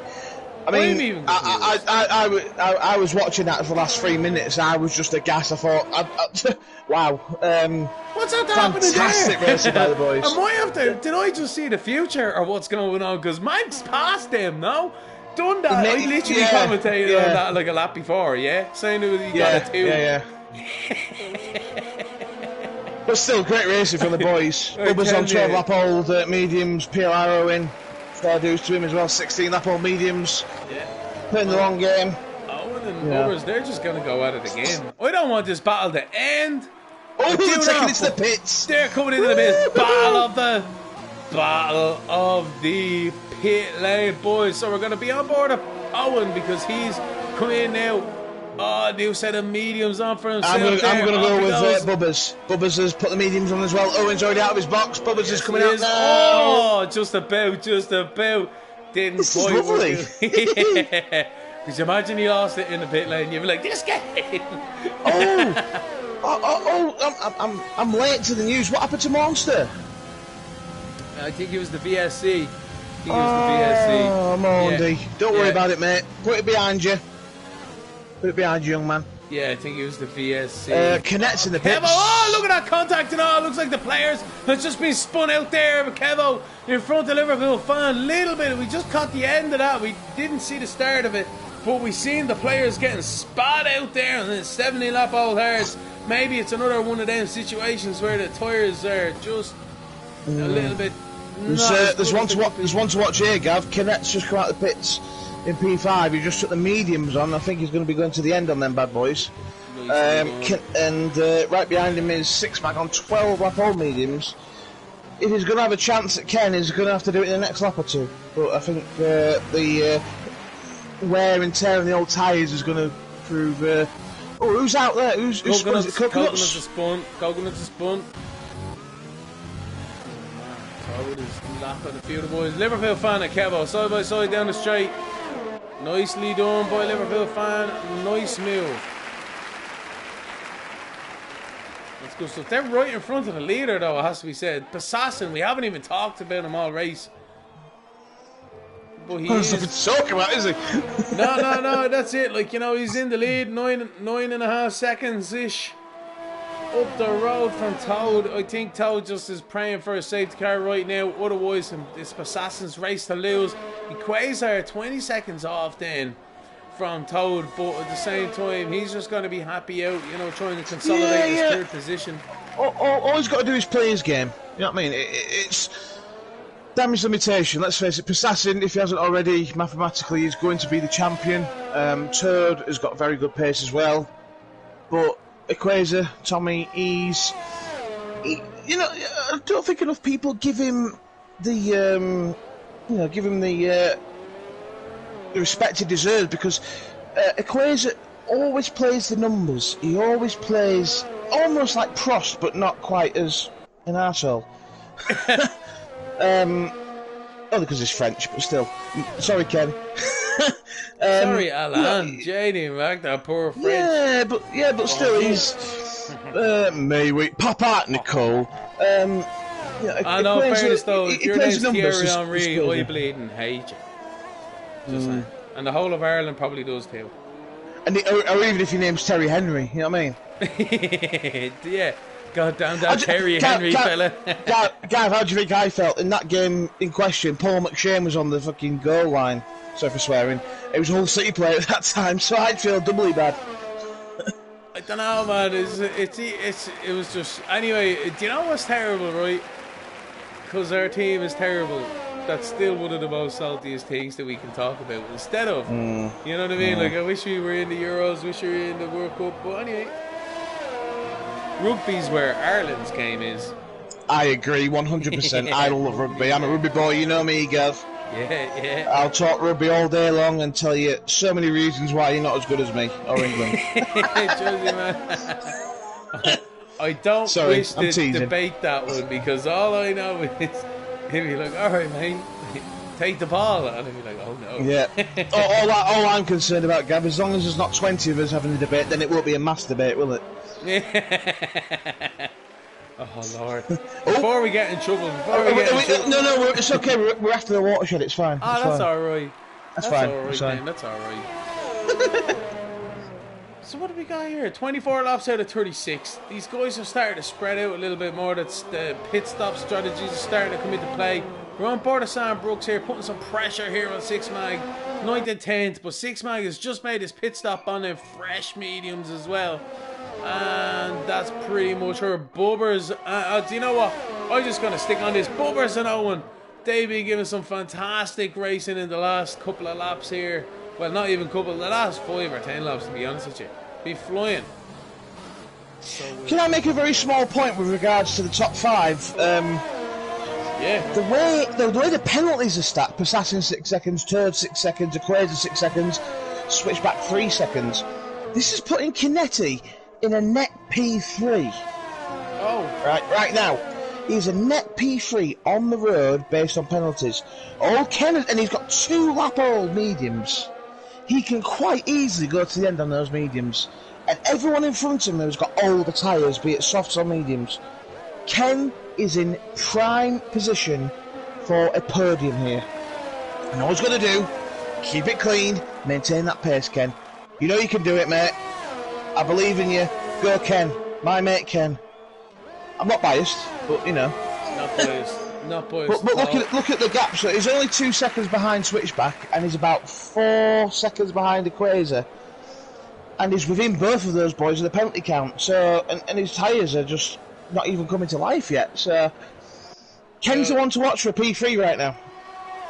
S2: I mean, I was watching that for the last 3 minutes. I was just aghast. I thought, wow.
S1: What's happening there?
S2: Fantastic racing by the boys.
S1: Did I just see the future or what's going on? Because Manx passed him, no? done that. I literally commentated on that like a lap before, saying that he got a 2.
S2: Yeah. But still, great racing from the boys. Bubba's on 12-lap old mediums, PLR in. Fair dues to him as well, 16-lap old mediums.
S1: Yeah.
S2: Playing the long game.
S1: Owen and Bubbers, they're just going to go at it again. I don't want this battle to end.
S2: Oh, they're taking it to the pits.
S1: They're coming into the pits. Battle of the pit lane, boys. So we're going to be on board of Owen because he's come in now. Oh, new set of mediums on for himself.
S2: I'm going to go with Bubbers. Bubbers has put the mediums on as well. Owen's already out of his box. Bubbers is coming out now.
S1: Oh, just about. Didn't
S2: this
S1: quite
S2: is lovely.
S1: Could you imagine he lost it in the pit lane? You'd be like, this game.
S2: I'm late to the news. What happened to Monster?
S1: I think it was the VSC. Oh,
S2: Monday. Don't worry about it, mate. Put it behind you. Put it behind you, young man.
S1: Yeah, I think it was the VSC.
S2: Connects in the pits.
S1: Kevo, oh, look at that contact and all. Looks like the players has just been spun out there. But Kevo in front of Liverpool fan. A little bit. We just caught the end of that. We didn't see the start of it. But we seen the players getting spat out there. And then 70-lap old hearts. Maybe it's another one of them situations where the tyres are just a little bit...
S2: There's one to watch here, Gav. Connect's just come out of the pits in P5. He just took the mediums on. I think he's going to be going to the end on them bad boys. Right behind him is 6-Mag on 12-lap old mediums. If he's going to have a chance at Ken, he's going to have to do it in the next lap or two. But I think the wear and tear on the old tyres is going to prove... who's out there? Who's
S1: Coconuts
S2: Coconuts?
S1: Coconuts is spun. Toad is lapping a few of the boys. Liverpool fan at Kevo, side by side down the straight. Nicely done by Liverpool fan. Nice move. That's good stuff. They're right in front of the leader, though, it has to be said. Passassin, we haven't even talked about him all race. But he
S2: is... talking about, is he?
S1: No, that's it. Like, you know, he's in the lead, 9.5 seconds-ish. Up the road from Toad. I think Toad just is praying for a safety car right now. Otherwise, this Assassin's race to lose. Quasar 20 seconds off then from Toad, but at the same time, he's just going to be happy out, you know, trying to consolidate his third position.
S2: All he's got to do is play his game. You know what I mean? It's damage limitation. Let's face it. Assassin, if he hasn't already, mathematically, is going to be the champion. Toad has got very good pace as well, but Equator, Tommy, I don't think enough people give him the, the respect he deserves, because Equator always plays the numbers. He always plays almost like Prost, but not quite as an arsehole. Only because he's French, but still. Sorry, Ken.
S1: Sorry, Alan. JD Mac, that poor French.
S2: Yeah, but still, he's. Mayweather. Pop out, Nicole.
S1: I know, fairness though, if your name's Thierry Henry, I bleeding hate you. Just saying. And the whole of Ireland probably does too.
S2: Or even if your name's Terry Henry, you know what I mean?
S1: Yeah. God damn that Terry Henry fella.
S2: Gav, how do you think I felt in that game in question? Paul McShane was on the fucking goal line. Sorry for swearing. It was a whole City player at that time, so I'd feel doubly bad.
S1: I don't know, man. It was just... Anyway, do you know what's terrible, right? Because our team is terrible. That's still one of the most saltiest things that we can talk about. Instead of, you know what I mean? Like, I wish we were in the Euros, wish we were in the World Cup, but anyway... Rugby's where Ireland's game is.
S2: I agree, 100%. I love rugby. I'm a rugby boy, you know me, Gav.
S1: Yeah.
S2: I'll talk rugby all day long and tell you so many reasons why you're not as good as me or England.
S1: Josie, man. I don't wish to debate that one, because all I know is he'll be like, alright, mate, take the ball. And I'll be like, oh no.
S2: Yeah. all I'm concerned about, Gav, as long as there's not 20 of us having the debate, then it won't be a mass debate, will it?
S1: Oh Lord! Before we get in trouble,
S2: no, it's okay. We're after the watershed. It's fine.
S1: That's all right.
S2: That's fine.
S1: All right, man. That's all right. So what do we got here? 24 laps out of 36. These guys are starting to spread out a little bit more. That's the pit stop strategies are starting to come into play. We're on board of Sam Brooks here, putting some pressure here on 6-Mag. 9th and 10th, but Six Mag has just made his pit stop on them fresh mediums as well. And that's pretty much her. Bubbers, do you know what? I'm just going to stick on this. Bubbers and Owen, they've been giving some fantastic racing in the last couple of laps here. Well, not even couple, the last 5 or 10 laps, to be honest with you. Be flying. So,
S2: can I make a very small point with regards to the top 5?
S1: Yeah.
S2: The way the penalties are stacked, Assassin 6 seconds, Turd 6 seconds, Equator 6 seconds, Switchback 3 seconds. This is putting Kinetti in a net P3.
S1: Oh.
S2: Right now. He's a net P3 on the road based on penalties. And he's got 2 lap-old mediums. He can quite easily go to the end on those mediums. And everyone in front of him has got older tyres, be it softs or mediums. Ken is in prime position for a podium here. And all he's got to do, keep it clean, maintain that pace, Ken. You know you can do it, mate. I believe in you. Go, Ken. My mate, Ken. I'm not biased, but, you know.
S1: Not biased. Not biased.
S2: But look at the gap. So he's only 2 seconds behind Switchback, and he's about 4 seconds behind Equator. And he's within both of those boys in the penalty count. So, and his tyres are just not even coming to life yet. So, Ken's the one to watch for P3 right now.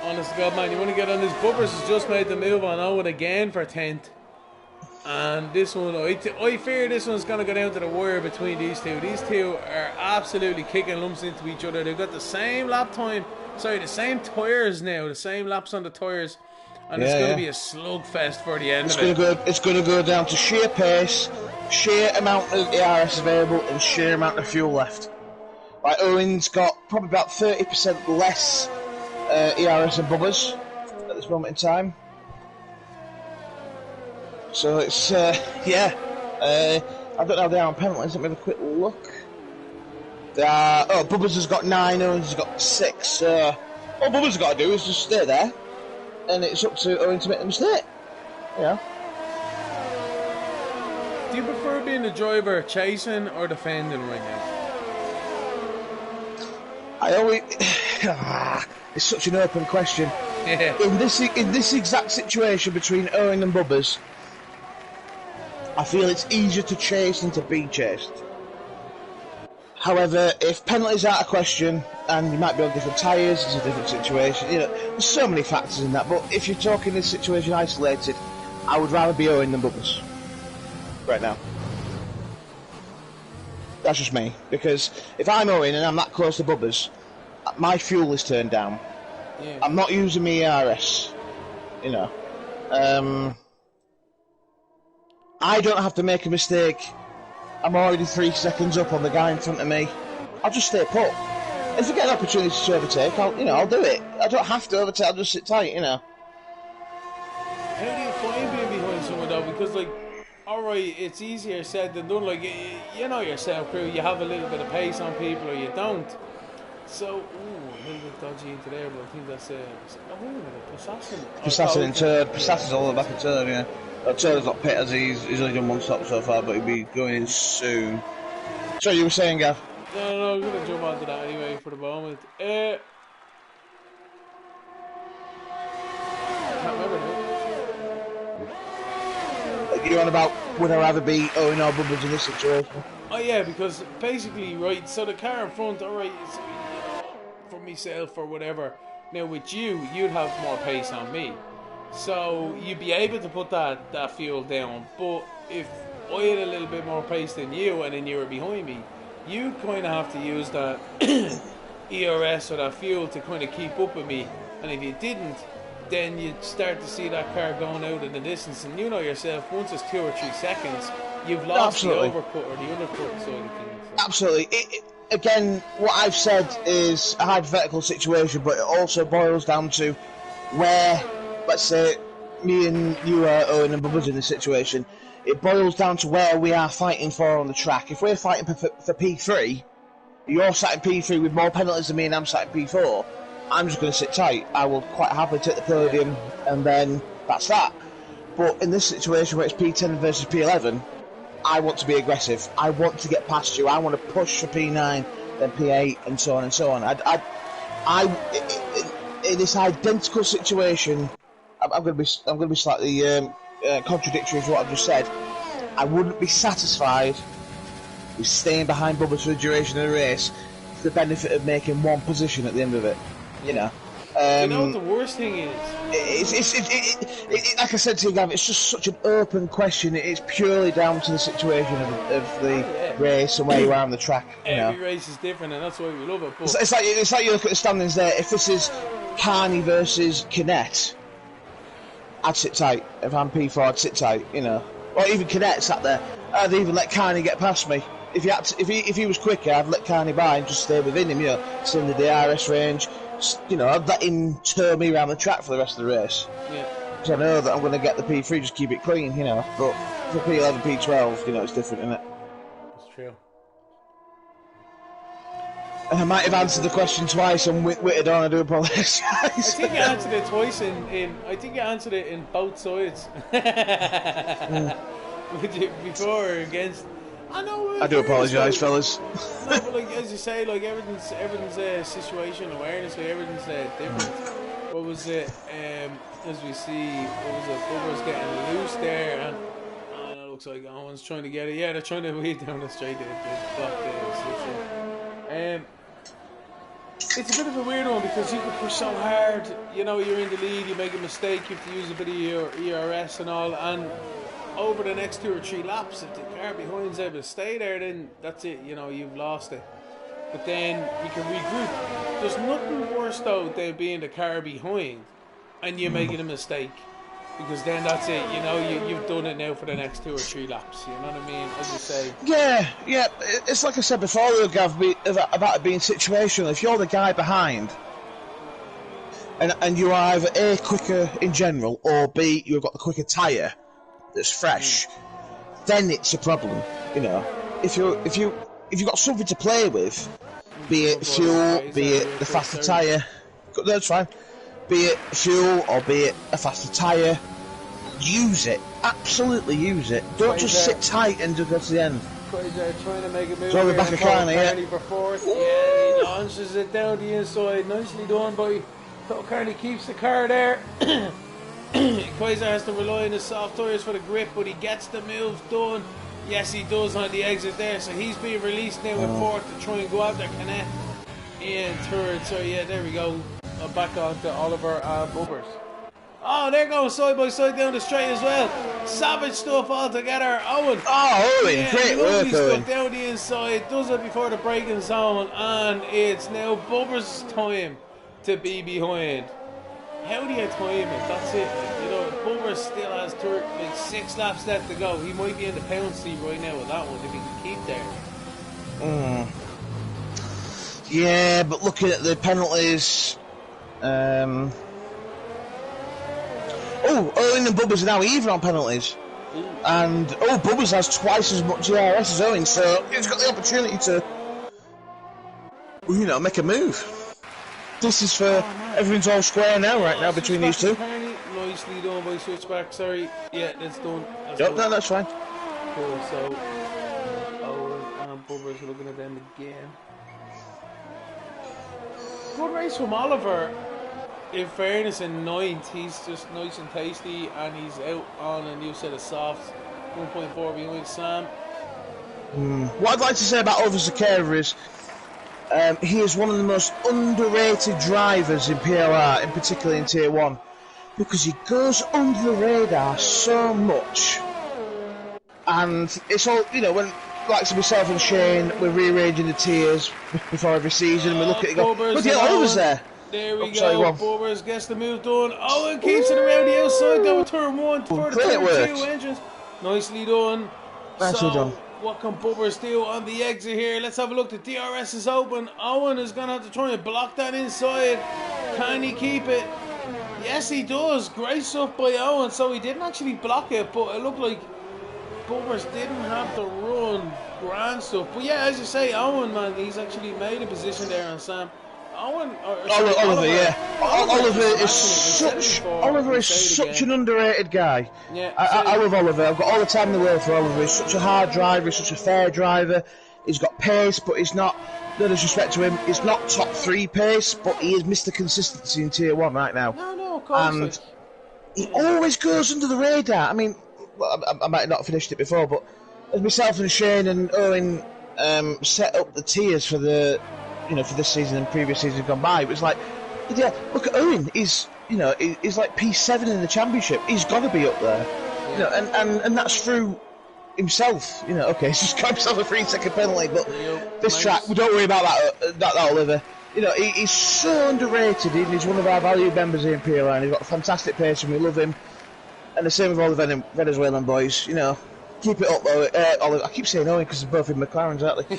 S1: Honest to God, man, you want to get on this. Bubbers has just made the move on Owen again for 10th. And this one, I fear this one's going to go down to the wire between these two. These two are absolutely kicking lumps into each other. They've got the same lap time, the same tyres now, the same laps on the tyres. And it's going to be a slugfest for the end of it.
S2: It's going to go down to sheer pace, sheer amount of ERS available, and sheer amount of fuel left. Like, Owen's got probably about 30% less ERS than Bubbers at this moment in time. So it's, I don't know how they are on penalties. Let me have a quick look. Bubbers has got 9, Owen's has got 6. All Bubbers has got to do is just stay there. And it's up to Owen to make the mistake. Yeah.
S1: Do you prefer being the driver chasing or defending right now?
S2: I always... it's such an open question.
S1: Yeah.
S2: In this exact situation between Owen and Bubbers, I feel it's easier to chase than to be chased. However, if penalties aren't a question, and you might be on different tyres, it's a different situation, you know, there's so many factors in that, but if you're talking this situation isolated, I would rather be Owen than Bubbers. Right now. That's just me, because if I'm Owen and I'm that close to Bubbers, my fuel is turned down. Yeah. I'm not using my ERS, you know. I don't have to make a mistake. I'm already 3 seconds up on the guy in front of me. I'll just stay put. If I get an opportunity to overtake, I'll do it. I don't have to overtake. I'll just sit tight, you know.
S1: How do you find being behind someone though? Because alright, it's easier said than done. Like, you know yourself, crew. You have a little bit of pace on people, or you don't. So, a little bit dodgy into there, but I think that's Assassin.
S2: Assassin and Turd. Assassin's all the way back in Turd, yeah. Turner's not pit as he's only done 1 stop so far, but he'll be going in soon. So you were saying, Gav?
S1: No, I'm going to jump onto that anyway for the moment. Can't remember now.
S2: You're on about would I rather be Owen or Bubbers in this situation?
S1: Oh yeah, because basically, right, so the car in front, alright, for myself or whatever. Now with you, you'd have more pace on me. So you'd be able to put that fuel down, but if I had a little bit more pace than you and then you were behind me, you'd kind of have to use that ERS or that fuel to kind of keep up with me, and if you didn't, then you'd start to see that car going out in the distance, and you know yourself, once it's 2 or 3 seconds, you've lost the overcut or the undercut side of things. So.
S2: Absolutely. Again, what I've said is a hypothetical situation, but it also boils down to where, let's say, me and you are Owen and Bubbers in this situation, it boils down to where we are fighting for on the track. If we're fighting for P3, you're sat in P3 with more penalties than me and I'm sat in P4, I'm just going to sit tight. I will quite happily take the podium, and then that's that. But in this situation where it's P10 versus P11, I want to be aggressive. I want to get past you. I want to push for P9, then P8, and so on and so on. In this identical situation, I'm going to be slightly contradictory to what I've just said. I wouldn't be satisfied with staying behind Bubba for the duration of the race for the benefit of making one position at the end of it. You know.
S1: You know what the worst thing is?
S2: Like I said to you, Gav, it's just such an open question. It's purely down to the situation of the race and where you are on the track.
S1: Every race is different, and that's why we love it. But
S2: it's like you look at the standings there. If this is Carney versus Canet, I'd sit tight. If I'm P4, I'd sit tight. You know, or even Canet sat there. I'd even let Carney get past me. If he was quicker, I'd let Carney by and just stay within him. You know, stay in the DRS range. You know, I'd let him turn me around the track for the rest of the race.
S1: Yeah.
S2: Because I know that I'm going to get the P3, just keep it clean, you know. But for P11, P12, you know, it's different, isn't it?
S1: It's true.
S2: And I might have answered the question twice and witted on. I do apologise.
S1: I think you answered it twice I think you answered it in both sides. Before or against. I
S2: do apologise, fellas.
S1: No, but like as you say, like everything's situation awareness, like everything's different. What was it? As we see, what was it? Bubba's getting loose there, and it looks like Owen's trying to get it. Yeah, they're trying to weed down the straight to block the It's a bit of a weird one because you can push so hard. You know, you're in the lead, you make a mistake, you have to use a bit of your ERS and all, and over the next 2 or 3 laps, if the car behind's able to stay there, then that's it, you know, you've lost it. But then you can regroup. There's nothing worse though than being the car behind and you're making a mistake, because then that's it, you know, you've done it now for the next 2 or 3 laps, you know what I mean, as you say.
S2: Yeah, it's like I said before, Gav, about it being situational. If you're the guy behind and you are either A, quicker in general, or B, you've got the quicker tyre that's fresh, then it's a problem. You know, if you've got something to play with, be it fuel, be it the faster tyre, that's fine. Be it fuel or be it a faster tyre, use it. Absolutely use it. Don't just sit tight and just go to the end.
S1: Trying to make a move.
S2: So we're back at Carney, yeah.
S1: For fourth. Yeah, he launches it down the inside. Nicely done by Carney. Keeps the car there. Quasar has to rely on his soft tyres for the grip, but he gets the moves done. Yes, he does on the exit there, so he's being released now in fourth to try and go after Canet in third. So yeah, there we go. Back on to Oliver and Bubbers. Oh, they're going side by side down the straight as well. Savage stuff altogether. Owen.
S2: Oh, Owen, great work, Owen.
S1: Stuff down the inside, does it before the braking zone, and it's now Bubbers' time to be behind. How do you time it? That's it. You know, Bubber still has 6 laps left to go. He might be in the pound seat right now with that one if he can keep there.
S2: Yeah, but looking at the penalties, Owen and Bubbers are now even on penalties. And Bubbers has twice as much ERS as Owen, so he's got the opportunity to, you know, make a move. This is for everyone's all square now, right now, between these two.
S1: Nicely done by Switchback, sorry. Yeah, that's done.
S2: No, that's fine.
S1: Cool, so Owen and Bubbers looking at them again. Good race from Oliver. In fairness, in 9th, he's just nice and tasty, and he's out on a new set of softs. 1.4 behind Sam.
S2: What I'd like to say about Oliver Zakera is he is one of the most underrated drivers in PLR, in particular in Tier 1, because he goes under the radar so much. And it's all, you know, when likes of myself and Shane, we're rearranging the tiers before every season, and we look at it and go, look at Oliver's there.
S1: There we go. Bubbers gets the move done. Owen keeps it around the outside though. Turn 1 for the turn 2 engines. Nicely done.
S2: Nicely done.
S1: What can Bubbers do on the exit here? Let's have a look. The DRS is open. Owen is going to have to try and block that inside. Can he keep it? Yes, he does. Great stuff by Owen. So he didn't actually block it, but it looked like Bubbers didn't have to run. Grand stuff. But yeah, as you say, Owen, man, he's actually made a position there on Sam. Oliver
S2: is such an underrated guy.
S1: Yeah,
S2: I love Oliver. I've got all the time in the world for Oliver. He's such a hard driver. He's such a fair driver. He's got pace, but he's not. No disrespect to him, he's not top 3 pace, but he is Mr. Consistency in Tier 1 right now.
S1: No, of course.
S2: he always goes under the radar. I mean, well, I might not have finished it before, but as myself and Shane and Owen set up the tiers for the, for this season and previous season gone by, it was like, yeah, look at Owen. He's like P7 in the championship. He's got to be up there, and that's through himself. Okay, he's just got himself a 3-second penalty, but this track, we don't worry about that Oliver. He's so underrated. He's one of our valued members here in PLR, and he's got a fantastic pace, and we love him. And the same with all the Venezuelan boys. Keep it up, Oliver. I keep saying Owen because they're both in McLarens, aren't they?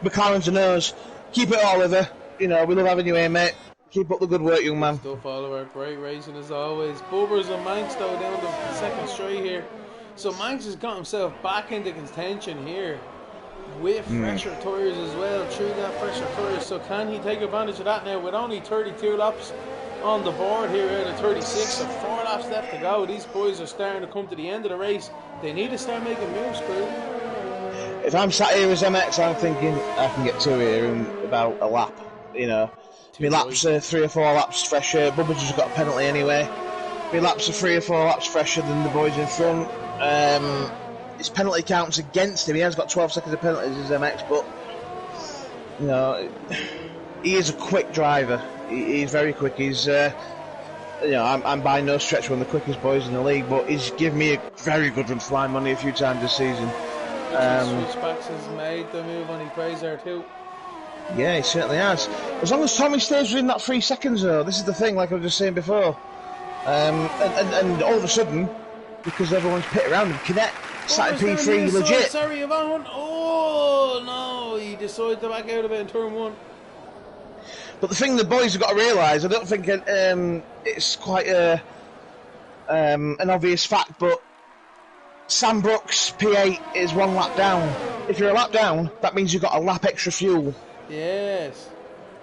S2: McLarens and ours. Keep it, Oliver. We love having you here, mate. Keep up the good work, young man.
S1: Stuff, Oliver. Great racing as always. Bubbers and Manx though down the second straight here. So Manx has got himself back into contention here with fresher tyres as well. Through that fresher tyres. So can he take advantage of that now with only 32 laps on the board here out of 36? So 4 laps left to go. These boys are starting to come to the end of the race. They need to start making moves, crew.
S2: If I'm sat here as MX, I'm thinking I can get 2 here in about a lap. My laps are 3 or 4 laps fresher. Bubba's just got a penalty anyway. My laps are 3 or 4 laps fresher than the boys in front. His penalty counts against him. He has got 12 seconds of penalties as MX, but he is a quick driver. He's very quick. He's I'm by no stretch one of the quickest boys in the league, but he's given me a very good run for my money a few times this season.
S1: Switchbacks has made the move on Fraser too.
S2: Yeah, he certainly has. As long as Tommy stays within that 3 seconds, though, this is the thing, like I was just saying before. And all of a sudden, because everyone's pit around him, Cadet sat in P3 legit.
S1: Sorry, Yvonne. Oh no, he decided to back out of it in turn 1.
S2: But the thing the boys have got to realise, I don't think it's quite an obvious fact, but Sam Brooks, P8, is 1 lap down. If you're a lap down, that means you've got a lap extra fuel.
S1: Yes.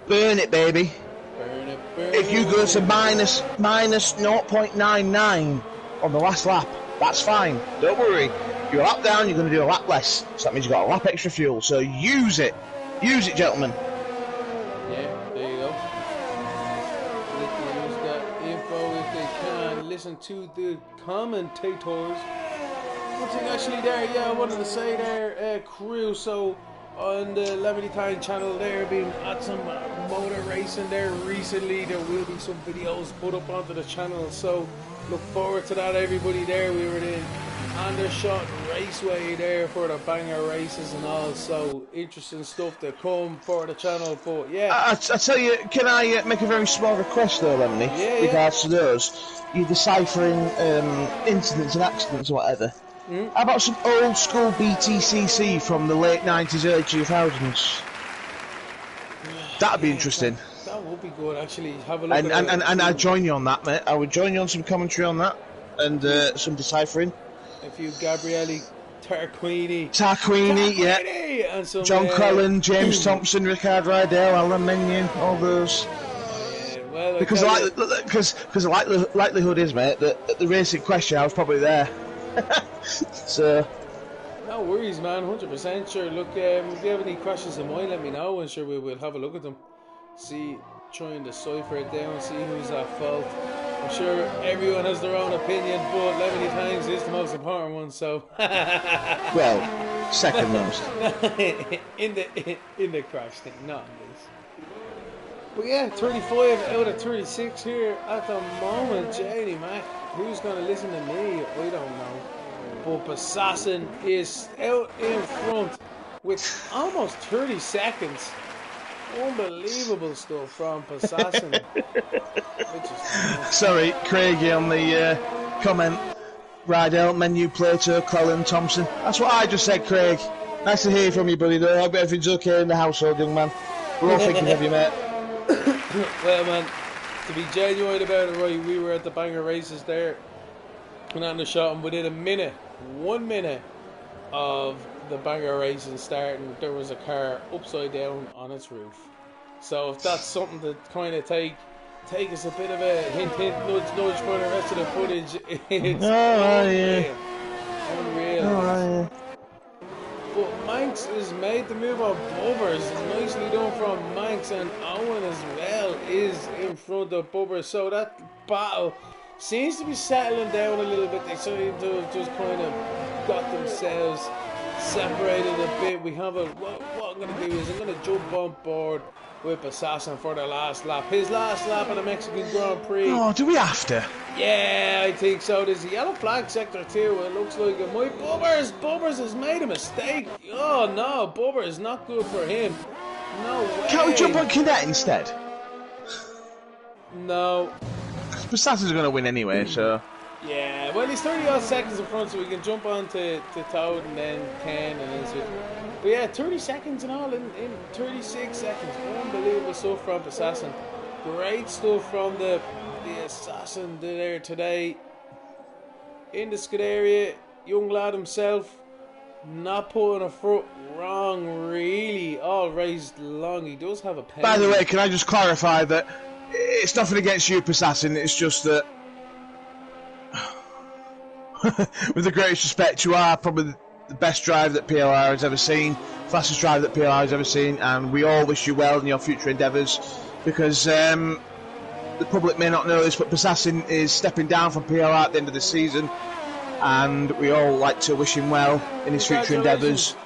S2: Burn it, baby.
S1: Burn it.
S2: If you go to minus 0.99 on the last lap, that's fine. Don't worry. If you're a lap down, you're going to do a lap less. So that means you've got a lap extra fuel. So use it. Use it, gentlemen.
S1: Yeah, there you go. Use that info if they can. Listen to the commentators. One thing actually there, I wanted to say there, crew, so on the Lemony Time channel there, been at some motor racing there recently. There will be some videos put up onto the channel, so look forward to that, everybody there. We were in Andershot Raceway there for the banger races and all, so interesting stuff to come for the channel. But yeah,
S2: I tell you, can I make a very small request though, Lemony, regards to those? You're deciphering incidents and accidents or whatever. How about some old school BTCC from the late 90s, early 2000s? That'd be interesting.
S1: That would be good, actually. Have a look
S2: and I'd join you on that, mate. I would join you on some commentary on that and some deciphering.
S1: A few Gabrielli, Tarquini,
S2: yeah.
S1: And some,
S2: John Cullen, James Thompson, Ricard Rydell, Alan Menu, all those.
S1: Well,
S2: because the likelihood is, mate, that at the race in question, I was probably there. So
S1: no worries, man. 100% sure. Look, if you have any questions in mind, let me know, and sure we'll have a look at them. See, trying to decipher it down, see who's at fault. I'm sure everyone has their own opinion, but Lemony Times is the most important one. So
S2: well, second most
S1: in the crash thing, not in this. But yeah, 35 out of 36 here at the moment. JD Mac, who's going to listen to me? I don't know. But Assassin is out in front with almost 30 seconds. Unbelievable stuff from Assassin.
S2: Sorry, Craigie on the comment. Rydell, Menu, Plato, Cullen, Thompson. That's what I just said, Craig. Nice to hear from you, buddy. I hope everything's okay in the household, young man. We're all thinking of you, mate.
S1: Well, man, to be genuine about it, right, we were at the banger races there. Went out in the shot, and within 1 minute of the banger racing starting, there was a car upside down on its roof. So if that's something to kind of take us a bit of a hint, nudge for the rest of the footage, it's unreal. But Manx has made the move on Bubbers. Nicely done from Manx, and Owen as well is in front of Bubbers. So that battle seems to be settling down a little bit. They seem to have just kind of got themselves separated a bit. We have what I'm going to do is I'm going to jump on board with Assassin for the last lap. His last lap of the Mexican Grand Prix.
S2: Oh, do we have to?
S1: Yeah, I think so. There's a yellow flag sector too. It looks like it might. Bubbers has made a mistake. Oh no, Bubber is not good for him. No way.
S2: Can't we jump on Cadet instead?
S1: No.
S2: Assassin's going to win anyway, so...
S1: Yeah, well, he's 30 odd seconds in front, so we can jump on to Toad and then Ken and then switch. But yeah, 30 seconds in all, in 36 seconds. Unbelievable stuff from Assassin. Great stuff from the Assassin there today. In the Scuderia, young lad himself, not putting a foot wrong, really, all raised long. He does have a pen.
S2: By the way, can I just clarify that it's nothing against you, Assassin, it's just that with the greatest respect, you are probably the best driver that PLR has ever seen, fastest driver that PLR has ever seen, and we all wish you well in your future endeavours, because the public may not know this, but Assassin is stepping down from PLR at the end of the season, and we all like to wish him well in his future endeavours.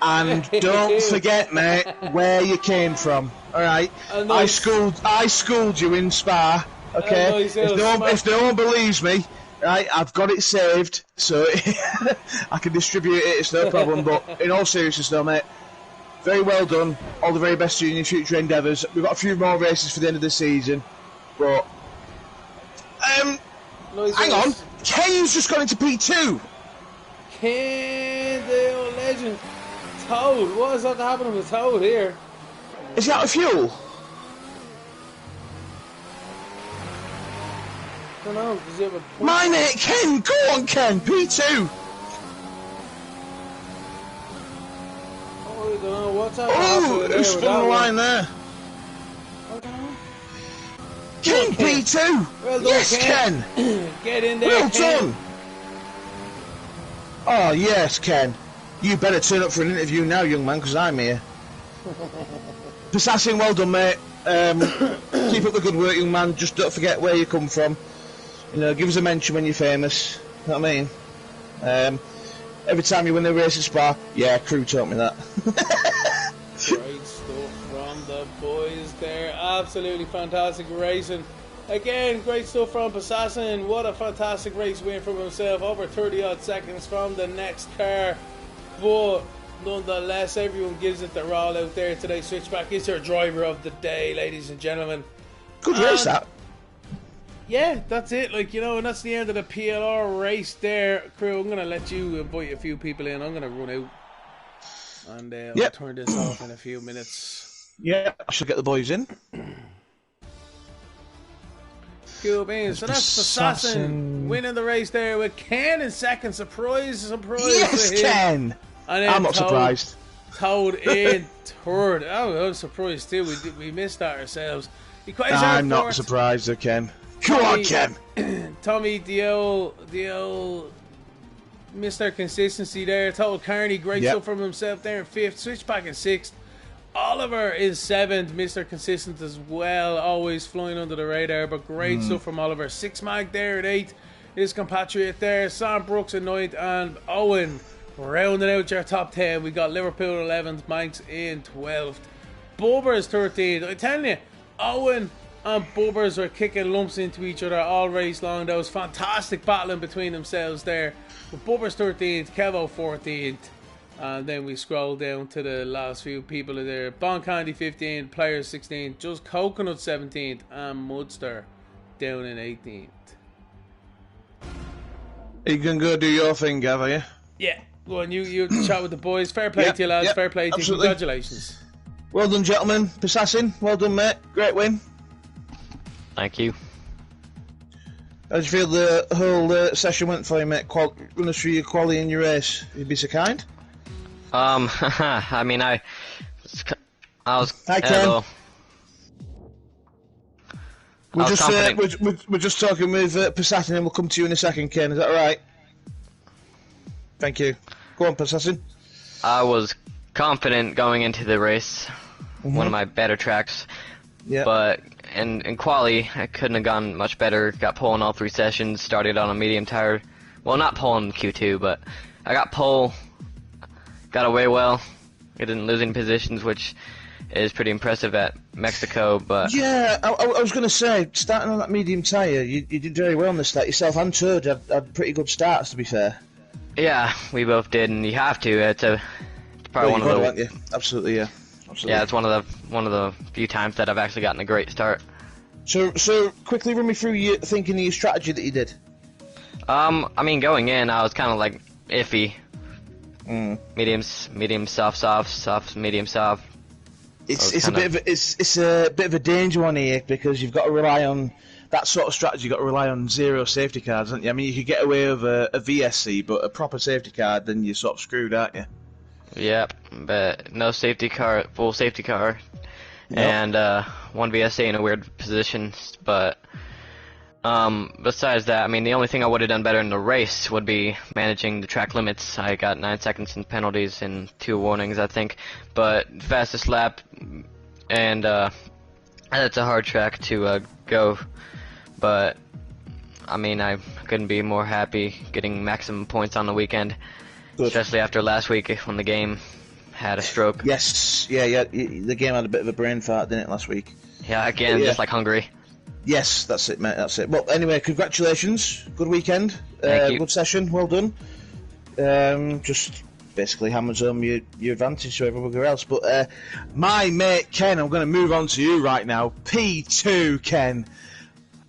S2: And don't forget, mate, where you came from. All right, I schooled you in Spa. Okay, if no one believes me, right, I've got it saved, so I can distribute it. It's no problem. But in all seriousness, though, mate, very well done. All the very best to you in your future endeavours. We've got a few more races for the end of the season, but hang on, Kane's just gone into P2.
S1: Kane, the old legend. Toad, what is that happening with Toad here?
S2: Is he out of fuel?
S1: I don't know. Does he have a...
S2: My mate Ken, go on Ken, P2.
S1: Oh, I don't know what's that.
S2: Oh, who's spun the line there?
S1: I don't know.
S2: Ken, P2.
S1: Well done,
S2: yes, Ken.
S1: Get in there,
S2: well
S1: Ken.
S2: done. Oh yes, Ken. You better turn up for an interview now, young man, because I'm here. Assassin, well done, mate. Keep up the good work, young man. Just don't forget where you come from. You know, give us a mention when you're famous. You know what I mean? Every time you win a race at Spa, yeah, crew taught me that.
S1: Great stuff from the boys there. Absolutely fantastic racing. Again, great stuff from Assassin. What a fantastic race win from himself. Over 30 odd seconds from the next car. But nonetheless, everyone gives it their all out there today. Switchback is your driver of the day, ladies and gentlemen.
S2: Good race, that.
S1: Yeah, that's it. Like, you know, and that's the end of the PLR race there. Crew, I'm going to let you invite a few people in. I'm going to run out. And I'll turn this off in a few minutes.
S2: Yeah, I should get the boys in.
S1: Cool beans. So that's Assassin winning the race there with Ken in second. Surprise.
S2: Yes, Ken.
S1: And
S2: I'm not surprised.
S1: Toad in third. Oh, I was surprised too. We missed that ourselves.
S2: I'm not surprised, Ken. Come on, Ken.
S1: Tommy, the old Mr. Consistency there. Total Carney, great stuff from himself there in fifth. Switchback in sixth. Oliver is seventh. Mr. Consistent as well. Always flying under the radar, but great stuff from Oliver. Six Mag there at eighth. His compatriot there. Sam Brooks in ninth. And Owen rounding out your top 10. We got Liverpool 11th. Manx in 12th. Bubbers 13th. I'm telling you, Owen and Bubbers are kicking lumps into each other all race long. That was fantastic battling between themselves there. But Bubbers 13th, Kevo 14th. And then we scroll down to the last few people there. Bon Candy 15th, Players 16th, Just Coconut 17th, and Mudster down in 18th.
S2: You can go do your thing, Gav, are you?
S1: Yeah, go on, you chat with the boys. Fair play to you, lads. Fair play to you. Congratulations.
S2: Well done, gentlemen. Assassin, well done, mate. Great win.
S3: Thank you.
S2: How did you feel the whole session went for you, mate? Run us through your quality in your race. You'd be so kind.
S3: I mean, I was.
S2: Hi, Ken. We're just talking with Assassin, and we'll come to you in a second, Ken. Is that all right? Thank you. Go on, Assassin.
S3: I was confident going into the race. One of my better tracks.
S2: Yeah.
S3: But and in quali, I couldn't have gone much better. Got pole in all 3 sessions. Started on a medium tire. Well, not pole in Q2, but I got pole. Got away well. I didn't lose any positions, which is pretty impressive at Mexico. But
S2: yeah, I was going to say, starting on that medium tyre, you did very well on the start. Yourself and Turd had pretty good starts, to be fair.
S3: yeah, we both did, and you have to. It's probably one of the.
S2: Aren't you? Absolutely, yeah. Absolutely.
S3: Yeah, it's one of the few times that I've actually gotten a great start.
S2: So quickly run me through your thinking of your strategy that you did.
S3: I mean, going in, I was kind of like iffy. Medium, soft, medium, soft.
S2: It's a bit of a danger one here because you've got to rely on that sort of strategy. You've got to rely on 0 safety cards, haven't you? I mean, you could get away with a VSC, but a proper safety card, then you're sort of screwed, aren't you?
S3: Yep, but no safety car, full safety car,
S2: Nope.
S3: and 1 VSA in a weird position. But besides that, I mean, the only thing I would have done better in the race would be managing the track limits. I got 9 seconds in penalties and 2 warnings, I think. But fastest lap, and that's a hard track to go. But I mean, I couldn't be more happy getting maximum points on the weekend.
S2: Good.
S3: Especially after last week when the game had a stroke.
S2: Yes, yeah. The game had a bit of a brain fart, didn't it, last week?
S3: Yeah, again,
S2: Yeah.
S3: just like Hungary.
S2: Yes, that's it, mate. That's it. Well, anyway, congratulations. Good weekend.
S3: Thank you.
S2: Good session. Well done. Just basically hammers home your advantage to everybody else. But my mate Ken, I'm going to move on to you right now. P2, Ken.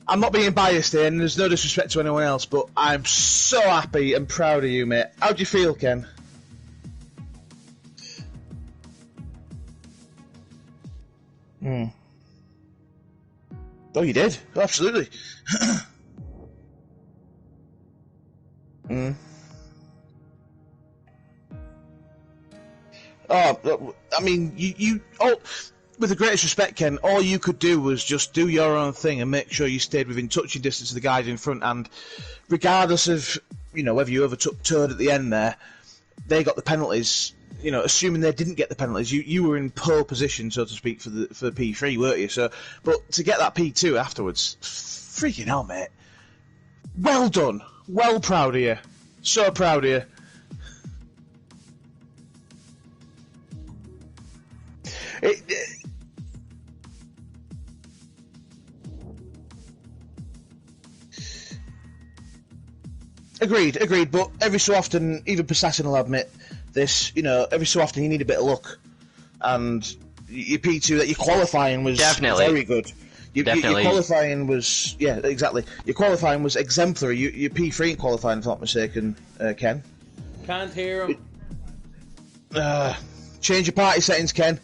S2: I'm not being biased here, and there's no disrespect to anyone else, but I'm so happy and proud of you, mate. How do you feel, Ken? Oh, you did? Oh, absolutely. Oh, I mean, you with the greatest respect, Ken, all you could do was just do your own thing and make sure you stayed within touching distance of the guys in front. And regardless of, whether you overtook Toad at the end there, they got the penalties. Assuming they didn't get the penalties, you were in pole position, so to speak, for the P3, weren't you? So, but to get that P2 afterwards, freaking hell, mate. Well done. Well proud of you. So proud of you. Agreed. But every so often, even Possassin will admit this. Every so often you need a bit of luck, and your P2 that your qualifying was
S3: Definitely.
S2: very good. Your qualifying was exactly. Your qualifying was exemplary. Your P3 in qualifying, if I'm not mistaken, Ken.
S1: Can't hear him.
S2: Change your party settings, Ken.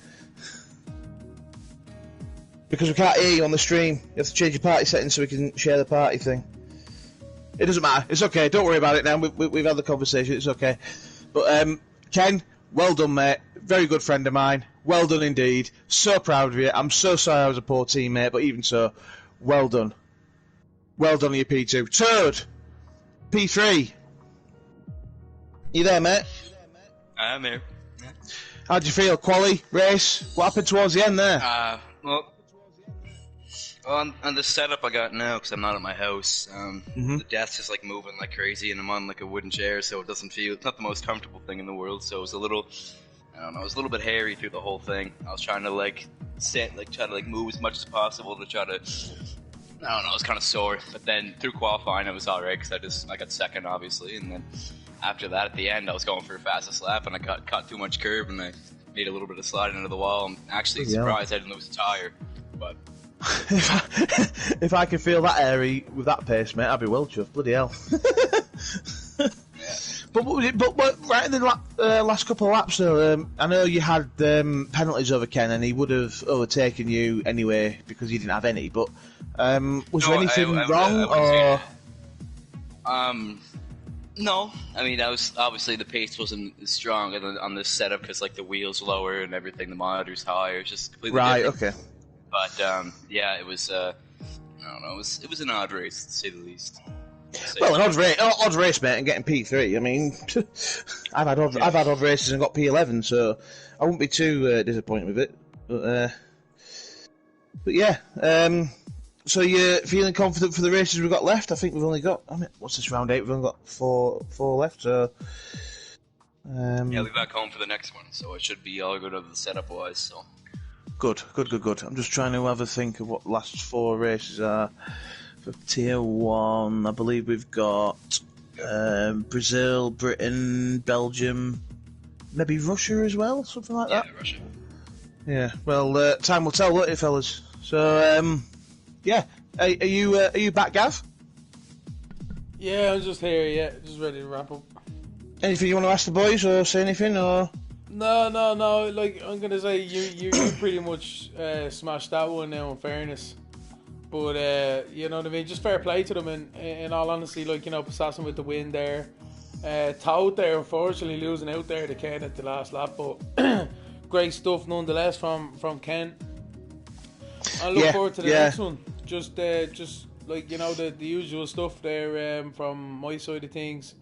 S2: Because we can't hear you on the stream. You have to change your party settings so we can share the party thing. It doesn't matter. It's okay. Don't worry about it now. We've had the conversation. It's okay. But Ken, well done, mate. Very good friend of mine. Well done indeed. So proud of you. I'm so sorry I was a poor teammate, but even so, well done. Well done on your P2. Toad, P3. You there, mate?
S4: I'm here.
S2: How'd you feel? Quali? Race? What happened towards the end there?
S4: Well, on the setup I got now, because I'm not at my house, the desk is like moving like crazy, and I'm on like a wooden chair, so it doesn't feel. It's not the most comfortable thing in the world. So it was a little, I don't know, it was a little bit hairy through the whole thing. I was trying to try to move as much as possible to try to. I don't know, I was kind of sore, but then through qualifying it was alright because I got second obviously, and then after that at the end I was going for a fastest lap and I caught too much curve and I made a little bit of sliding into the wall. I'm actually surprised I didn't lose a tire, but.
S2: If I could feel that airy with that pace, mate, I'd be well chuffed. Bloody hell. But right in the last couple of laps, though, I know you had penalties over Ken, and he would have overtaken you anyway because he didn't have any. But was there anything wrong, or?
S4: No, I mean, obviously the pace wasn't as strong on this setup because like the wheels lower and everything, the monitor's higher. It's just completely different.
S2: Okay.
S4: But yeah, it was. I don't know. It was an odd race to say the least.
S2: Well, an odd race, mate, and getting P3. I mean, I've had odd races and got P11, so I wouldn't be too disappointed with it. But But yeah, so you're feeling confident for the races we've got left? I think we've only got, what's this, round 8? We've only got four left, so...
S4: Yeah, I'll be back home for the next one, so it should be all good of the setup-wise, so...
S2: Good. I'm just trying to have a think of what the last 4 races are. For Tier 1, I believe we've got Brazil, Britain, Belgium, maybe Russia as well, something like that.
S4: Yeah, Russia.
S2: Yeah, well, time will tell, won't it, fellas? So, yeah. Are you back, Gav?
S1: Yeah, I'm just here, yeah. Just ready to wrap up.
S2: Anything you want to ask the boys or say anything, or...?
S1: No. Like, I'm going to say you pretty much smashed that one now, in fairness. But, you know what I mean? Just fair play to them, and in all honesty, like, you know, Possassin with the win there. Toad there, unfortunately, losing out there to Ken at the last lap, but great stuff nonetheless from Ken. I look forward to the next one. Just like, you know, the usual stuff there from my side of things.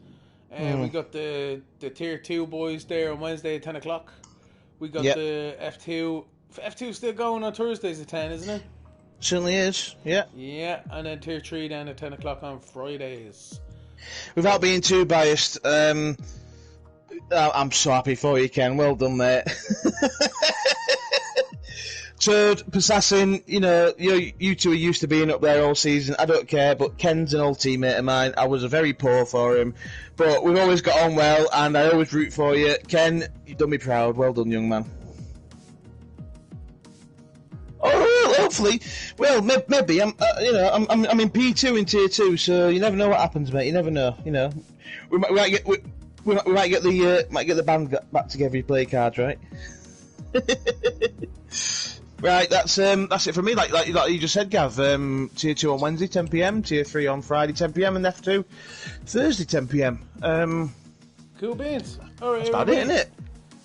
S1: We got the Tier 2 boys there on Wednesday at 10 o'clock. We got the F2. F2 still going on Thursdays at 10, isn't it?
S2: Certainly is, yeah.
S1: Yeah, and then Tier 3 down at 10 o'clock on Fridays.
S2: Without being too biased, I'm so happy for you, Ken. Well done, mate. Toad, Possassin, you know, you two are used to being up there all season. I don't care, but Ken's an old teammate of mine. I was very poor for him, but we've always got on well, and I always root for you. Ken, you've done me proud. Well done, young man. Oh, well, hopefully. Well, maybe. I'm in P2 in Tier 2, so you never know what happens, mate. You never know. You know, we might get the band back together. You play cards, right? Right, that's it for me. Like you just said, Gav. Tier 2 on Wednesday, 10 PM. Tier 3 on Friday, 10 PM, and F2 Thursday, 10 PM.
S1: Cool beans. All right,
S2: that's about it, isn't it?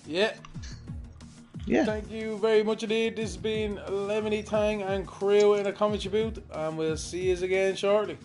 S1: Yeah.
S2: Yeah.
S1: Thank you very much indeed. This has been Lemony Tang and crew in a commentary booth, and we'll see you again shortly.